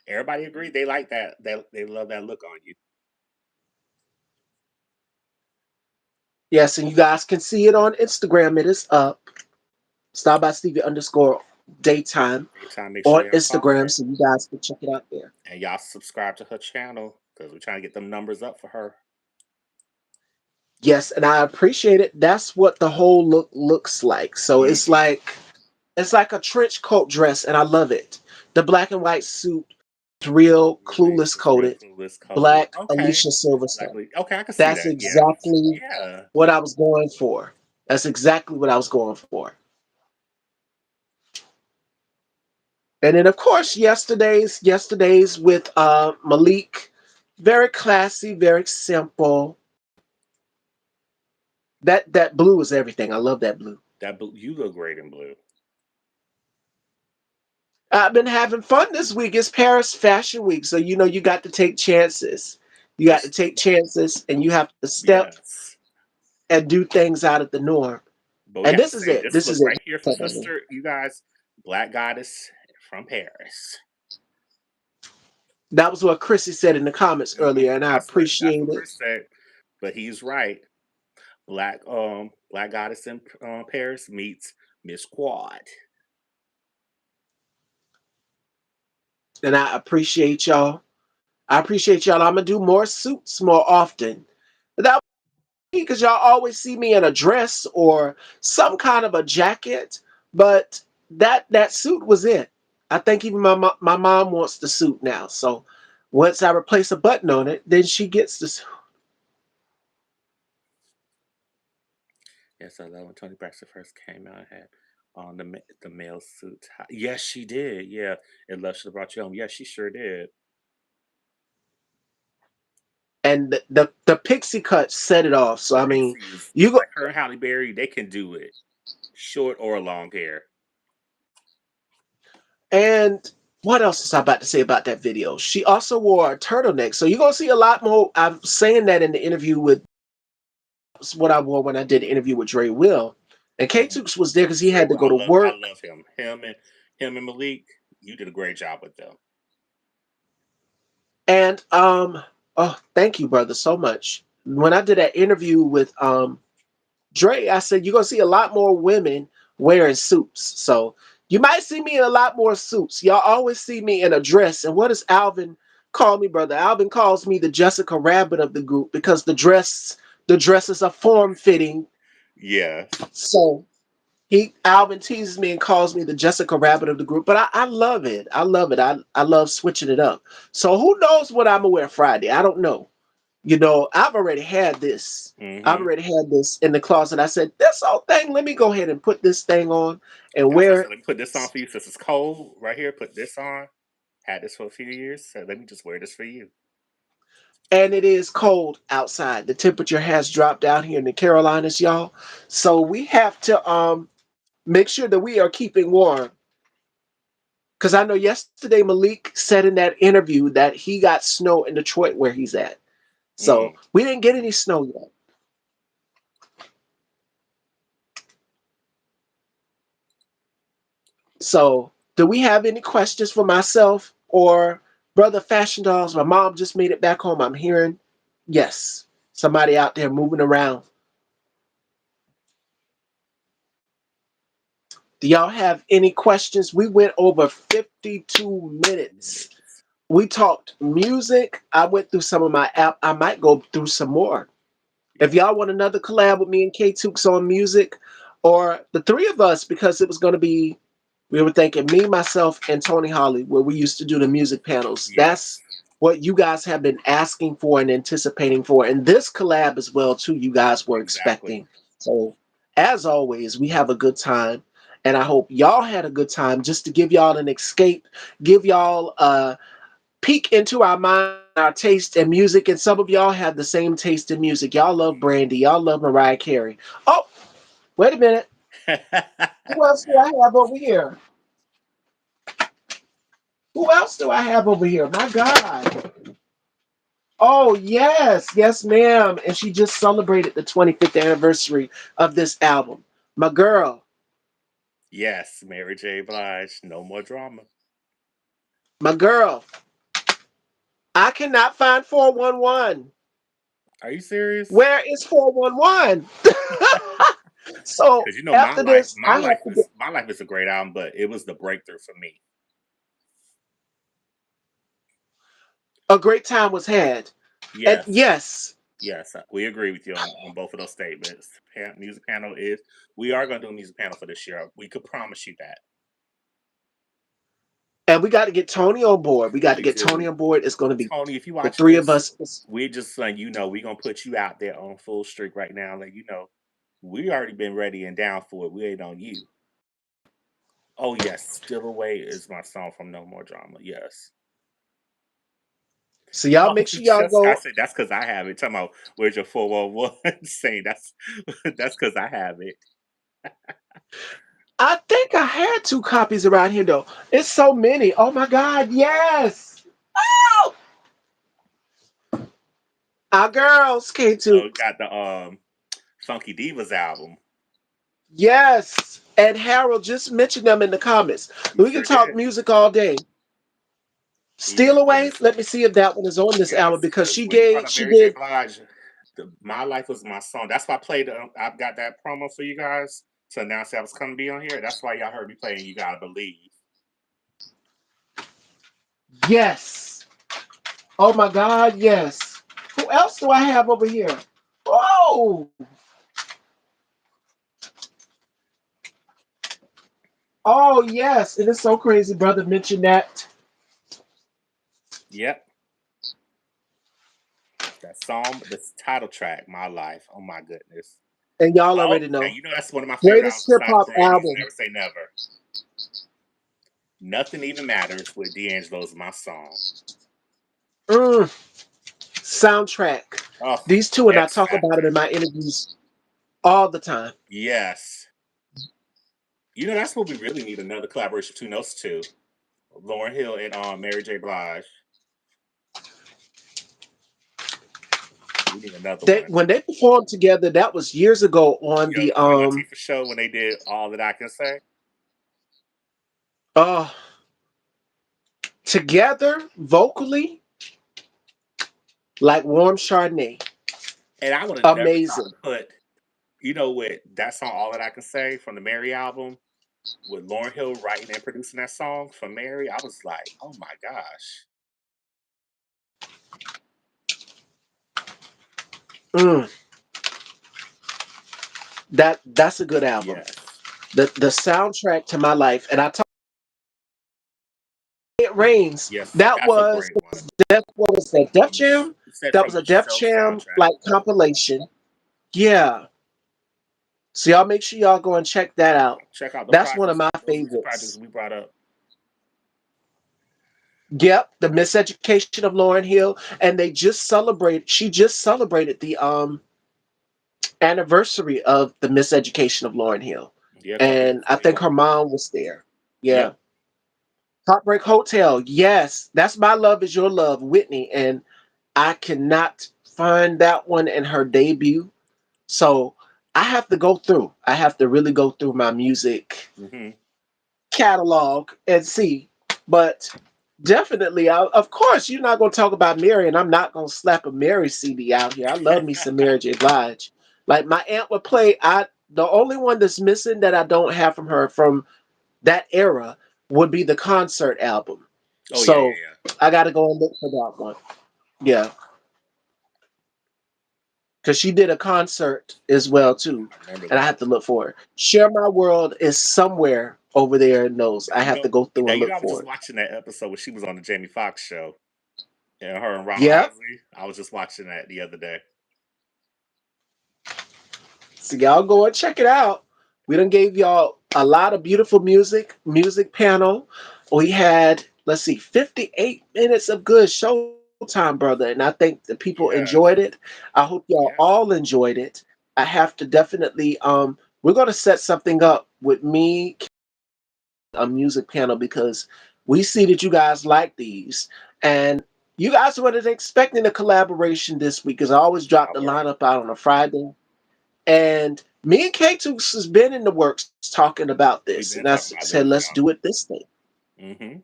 Everybody agreed they like that. They love that look on you. Yes, and you guys can see it on Instagram. It is up. Style by Stevie underscore daytime Anytime, make sure on y'all follow Instagram her so you guys can check it out there. and y'all subscribe to her channel because we're trying to get them numbers up for her. Yes, and I appreciate it. That's what the whole look looks like. So Hmm. it's like a trench coat dress, and I love it. The black and white suit, real clueless It's real coated, clueless coded. black Okay, Alicia Silverstone. okay, I can see That's that. Yeah, exactly yeah. what I was going for. That's exactly what I was going for. And then of course yesterday's with Malik, very classy, very simple. That blue is everything. I love that blue. You look great in blue. I've been having fun this week. It's Paris Fashion Week, so you know you got to take chances. You got to This, take chances, and you have to step yes. and do things out of the norm. But we And have to this is say it. this This look is it. right here for sister, you guys, Black Goddess from Paris. That was what Chrissy said in the comments Hmm. earlier, and I That's appreciate what it. Chris said. But he's right. Black Goddess in Paris meets Miss Quad. And I appreciate y'all. I appreciate y'all. I'm gonna do more suits more often. That because y'all always see me in a dress or some kind of a jacket, but that suit was it. I think even my mom wants the suit now. So once I replace a button on it, then she gets the suit. Yes, I love when Tony Braxton first came out. Had on the male suit. Yes, she did. Yeah, and Love should have brought you home. Yes, she sure did. And the pixie cut set it off. So I mean, Pixies, you go like her and Halle Berry, they can do it, short or long hair. and what else was I about to say about that video? She also wore a turtleneck. So you're gonna see a lot more. I'm saying that in the interview with what I wore when I did the interview with Dre Will. And K Mhm. Tooks was there because he Dre, had to go to I work. love him. Him and Malik, you did a great job with them. And oh, thank you, brother, so much. When I did that interview with Dre, I said you're gonna see a lot more women wearing suits. So you might see me in a lot more suits. Y'all always see me in a dress. And what does Alvin call me, brother? Alvin calls me the Jessica Rabbit of the group because the dresses are form fitting. Yes. So he Alvin teases me and calls me the Jessica Rabbit of the group, but I love it. I love it. I love switching it up. So who knows what I'm gonna wear Friday? I don't know. You know, I've already had this. I've Mm-hmm. already had this in the closet. I said, this old thing, let me go ahead and put this thing on and That's what I wear said. it. Let me put this on for you since it's cold right here. Put this on. Had this for a few years. So let me just wear this for you. And it is cold outside. The temperature has dropped down here in the Carolinas, y'all. So we have to make sure that we are keeping warm. Because I know yesterday Malik said in that interview that he got snow in Detroit where he's at. So Mm. we didn't get any snow yet. So do we have any questions for myself or Brother Fashion Dolls? My mom just made it back home. I'm hearing yes. Somebody out there moving around. Do y'all have any questions? We went over 52 minutes. Minutes. We talked music. I went through some of my app. I might go through some more. If Yeah. y'all want another collab with me and K Tukes on music, or the three of us, because it was going to be, we were thinking me, myself, and Tony Holly, where we used to do the music panels. Yes. That's what you guys have been asking for and anticipating for. And this collab as well, too, you guys were Exactly. expecting. So, as always, we have a good time. And I hope y'all had a good time just to give y'all an escape, give y'all a peek into our mind, our taste in music. And some of y'all have the same taste in music. Y'all love Brandy. Y'all love Mariah Carey. Oh, wait a minute. Who else do I have over here? Who else do I have over here? My God. Oh, yes. Yes, ma'am. And she just celebrated the 25th anniversary of this album. My girl. Yes, Mary J. Blige. No more drama. My girl. I cannot find 411. Are you serious? Where is 411? So Because you know after this, I have to get my life is a great album, but it was the breakthrough for me. a great time was had. And Yes. yes, Yes, we agree with you on both of those statements. Music panel is we are going to do a music panel for this year. We could promise you that. and we got to get Tony on board. We got to We get Tony do. on board. It's going to be Tony, if you the watching three of this, us. we're just letting you know we're gonna put you out there on full streak right now. Let you know we already been ready and down for it. We ain't on you. Oh yes, Still Away is my song from No More Drama. Yes. So y'all Oh, make sure y'all Jessica, I go. said that's because I have it. Talking about where's your 411 saying that's because I have it. I think I had two copies around here though. It's so many. Oh my God, yes. Oh, our girls came to. Oh, got the Funky Divas album. Yes. And Harold just mentioned them in the comments. He We can sure talk did. music all day. Steal Away. Yes. Let me see if that one is on this album Yes, because because when you brought up she Mary J. did. Blige, My Life was my song. That's why I played. I've got that promo for you guys to announce that I was coming to be on here. That's why y'all heard me playing You Gotta Believe. Yes. Oh my God, yes. Who else do I have over here? Oh, oh yes. It is so crazy, brother mentioned that. Yep. That song, this title track, My Life. Oh my goodness. And y'all Oh, already now know. you know that's one of my favorite albums Greatest hip besides hop Brandy's album. Never Say Never. Nothing Even Matters with D'Angelo's my song. Mm, soundtrack. Oh, These two, and I X talk about it Factor. in my interviews all the time. Yes. You know, that's what we really need, another collaboration between those two. Lauren Hill and Mary J. Blige. We need another They one. when they performed together, that was years ago on Yo, the Queen Latifah show when they did All That I Can Say. uh together vocally like warm Chardonnay. And I would have never thought Amazing. to put, with that song All That I Can Say from the Mary album, with Lauren Hill writing and producing that song for Mary, I was like, oh my gosh. Mm, that's a good album. Yes. The soundtrack to my life, and I talk It Rains. Yes, That that's a was great one. what was that? Def Jam? You said That from was a the Def show Jam soundtrack. like compilation. Yeah. So y'all make sure y'all go and check that out. Check out the That's one of projects, my those music projects favorites. we brought up. Yep, the Miseducation of Lauren Hill, and she just celebrated the anniversary of the Miseducation of Lauren Hill. Yeah, a couple And days I ago, think yeah. her mom was there. Yeah. Yep. Heartbreak Hotel. Yes, that's My Love Is Your Love, Whitney, and I cannot find that one in her debut. So I have to go through. I have to really go through my music Hmm. catalog and see. But definitely, of course, you're not going to talk about Mary, and I'm not going to slap a Mary CD out here. I love me some Mary J. Blige. Like my aunt would play. The only one that's missing that I don't have from her from that era would be the concert album. Oh yeah, So yeah, I got to go and look for that one. Yeah, because she did a concert as well too, I remember and I that. have to look for it. Share My World is somewhere over there in those. I You have know, to go through now and you know look I was for just it. watching that episode when she was on the Jamie Foxx show, and her and Ronald Yep. Isley. I was just watching that the other day. So y'all go and check it out. We done gave y'all a lot of beautiful music panel. We had, let's see, 58 minutes of good showtime, brother. And I think the people enjoyed Yes, it. I hope y'all yeah. all enjoyed it. I have to definitely we're gonna set something up with me, a music panel, because we see that you guys like these. And you guys weren't expecting a collaboration this week because I always drop I the weren't. lineup out on a Friday. And me and K2 has been in the works talking about this. We've And been I talking about said, this, let's do y'all. it this day. Hmm.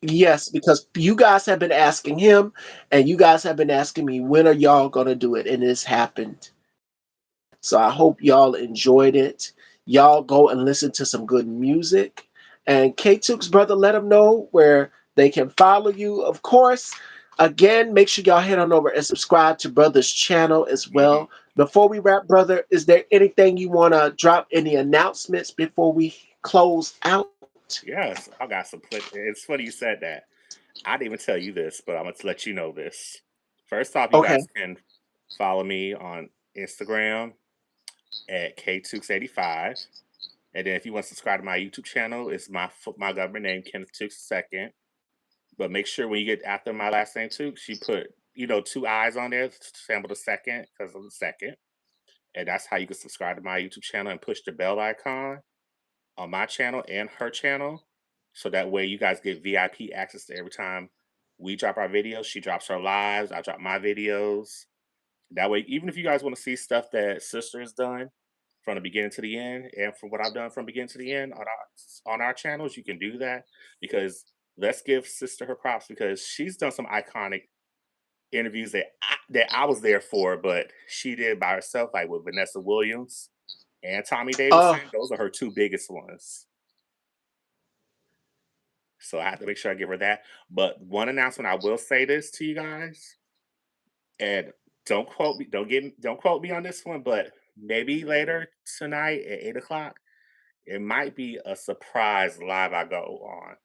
Yes, because you guys have been asking him, and you guys have been asking me, when are y'all going to do it? And it's happened. So I hope y'all enjoyed it. Y'all go and listen to some good music. And K2's brother, let them know where they can follow you. Of course, again, make sure y'all head on over and subscribe to brother's channel as Hmm. well. Before we wrap, brother, is there anything you want to drop? Any announcements before we close out? Yes, I got some. It's funny you said that. I didn't even tell you this, but I'm going to let you know this. First off, you Okay. guys can follow me on Instagram at K285. And then if you want to subscribe to my YouTube channel, it's my government name, Kenneth Tukes II. But make sure when you get after my last name Tukes, you put, two eyes on there to sample the second because of the second. And that's how you can subscribe to my YouTube channel and push the bell icon on my channel and her channel. So that way you guys get VIP access to every time we drop our videos. She drops her lives, I drop my videos. That way, even if you guys want to see stuff that Sister has done from the beginning to the end, and from what I've done from beginning to the end on our channels, you can do that because let's give Sister her props because she's done some iconic interviews that I was there for, but she did by herself, like with Vanessa Williams and Tommy Uh, Davidson. Those are her two biggest ones. So I have to make sure I give her that. But one announcement, I will say this to you guys, and don't quote me on this one, but maybe later tonight at 8 o'clock, it might be a surprise live I go on.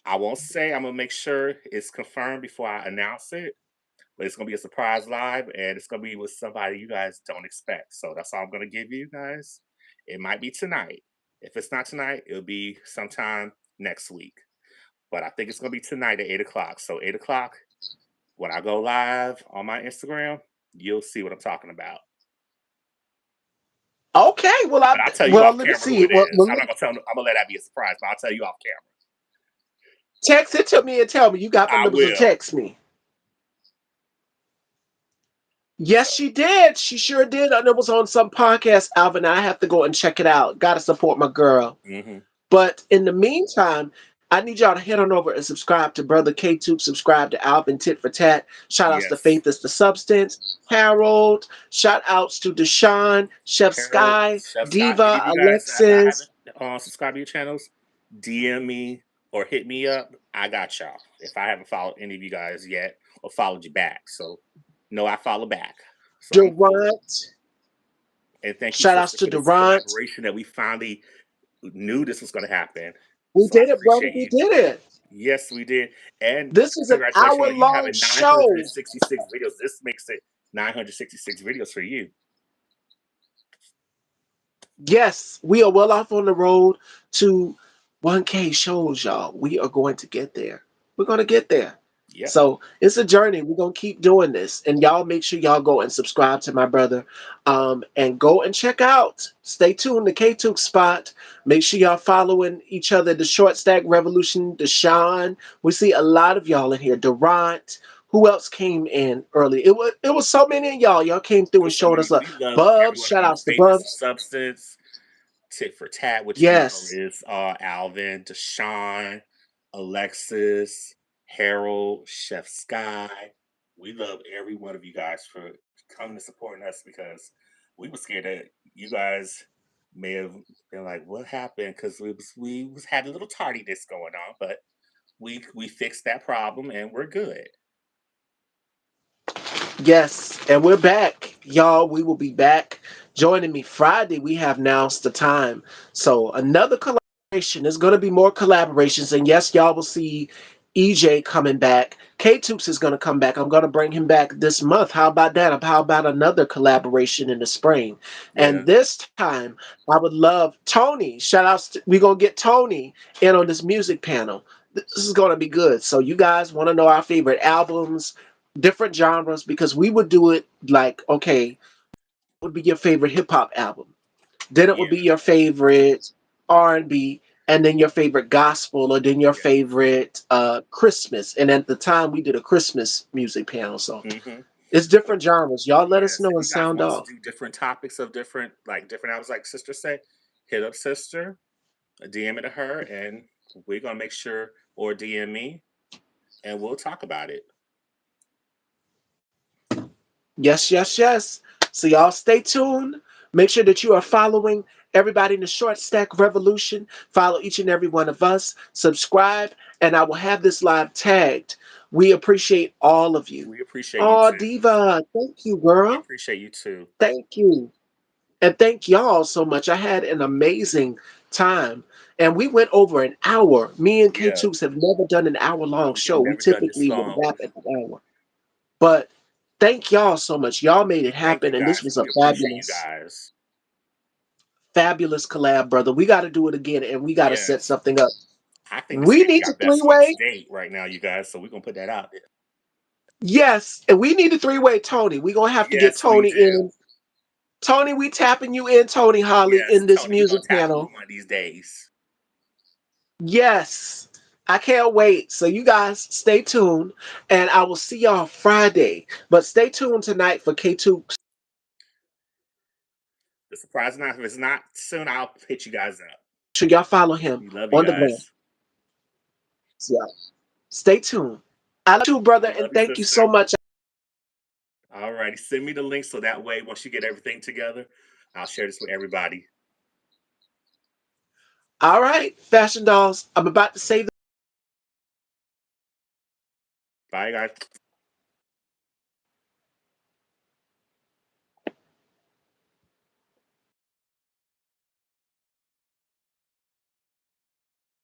I won't say. I'm gonna make sure it's confirmed before I announce it, but it's gonna be a surprise live, and it's gonna be with somebody you guys don't expect. So that's all I'm gonna give you guys. It might be tonight. If it's not tonight, it'll be sometime next week. But I think it's gonna be tonight at 8 o'clock. So 8 o'clock, when I go live on my Instagram, you'll see what I'm talking about. okay. But I'll tell you off Let me camera who see. it is. I'm Well, not gonna tell. I'm gonna let that be a surprise, but I'll tell you off camera. text it to me and tell me. You got my I number, so will. text me. So, Yes, she did. She sure did. And it was on some podcast, Alvin. I have to go and check it out. Got to support my girl. hmm, But in the meantime, I need y'all to head on over and subscribe to Brother K2. Subscribe to Alvin Tit for Tat. Shout outs to yes, Faith is the Substance. Harold. Shout outs to Deshaun, Chef Harold, Sky, Chef Scott. Any Diva, of you guys that Alexis. haven't subscribed to your channels, DM me or hit me up. I got y'all. If I haven't followed any of you guys yet or followed you back, so no, I follow back. So I'm cool. Durant. And thank you, Shout outs sister, to for this Durant. collaboration that we finally knew this was going to happen. We So I did it, brother. appreciate We you. did it. Yes, we did. And This is an congratulations hour on you long having show. 966 videos. This makes it 966 videos for you. Yes, we are well off on the road to 1K shows, y'all. We are going to get there. We're going to get there. Yep. So it's a journey. We're gonna keep doing this, and y'all make sure y'all go and subscribe to my brother, and go and check out. Stay tuned to K2 Spot. Make sure y'all following each other. The Short Stack Revolution, Deshaun. We see a lot of y'all in here. Durant. Who else came in early? It was so many of y'all. Y'all came through It and was so showed many. us love. We love every Bubs, one of shout you. outs to Famous Bubs. Substance, Tit for Tat, which we know Yes. is Alvin, Deshaun, Alexis, Harold, Chef Sky. We love every one of you guys for coming and supporting us because we were scared that you guys may have been like, "What happened?" Because we had a little tardiness going on, but we fixed that problem and we're good. Yes, and we're back, y'all. We will be back. Joining me Friday, we have announced the time. So another collaboration. There's going to be more collaborations, and yes, y'all will see EJ coming back. K Toops is going to come back. I'm going to bring him back this month. How about that? How about another collaboration in the spring? And Yeah. this time, I would love Tony. Shout outs. We're going to get Tony in on this music panel. This is going to be good. So you guys want to know our favorite albums, different genres, because we would do it like, okay, what would be your favorite hip hop album? Then it would be Yeah. your favorite R&B, and then your favorite gospel, or then your Yeah. favorite Christmas. And at the time, we did a Christmas music panel, so Hmm. it's different genres. Y'all let us Yes, know if and you guys sound want us to off. do different topics of different albums, like Sister said, hit up Sister, DM it to her, and we're gonna make sure, or DM me, and we'll talk about it. Yes, yes, yes. So y'all stay tuned. Make sure that you are following everybody in the Short Stack Revolution. Follow each and every one of us. Subscribe, and I will have this live tagged. We appreciate all of you. We appreciate you Oh, too. Diva, thank you, We girl. appreciate you too. Thank you. And thank y'all so much. I had an amazing time. And we went over an hour. Me and Yeah, K2s have never done an hour long we have show. We never done this typically would long. wrap at an hour. But thank y'all so much. Y'all made it Thank happen, you and this guys. was a We appreciate you fabulous, guys. fabulous collab, brother. We got to do it again, and we got to set Yes, something up. I think this We may be need our a best three one to way. date right now, you guys. So we're gonna put that out there. Yes, and we need a three-way Tony. We're going to have to get Yes, we Tony do. in. Tony, we tapping you in, Tony Holly, Yes, in this Tony, we're music gonna tap you panel. in one of these days. Yes. I can't wait. So you guys stay tuned, and I will see y'all Friday. But stay tuned tonight for K2. The surprise enough. If it's not soon, I'll hit you guys up. Sure y'all follow him We love you on the gram. guys. So stay tuned. I love you, brother, We and love you, thank you so sister. much. All righty. Send me the link so that way, once you get everything together, I'll share this with everybody. All right, Fashion Dolls. I'm about to say Bye, guys.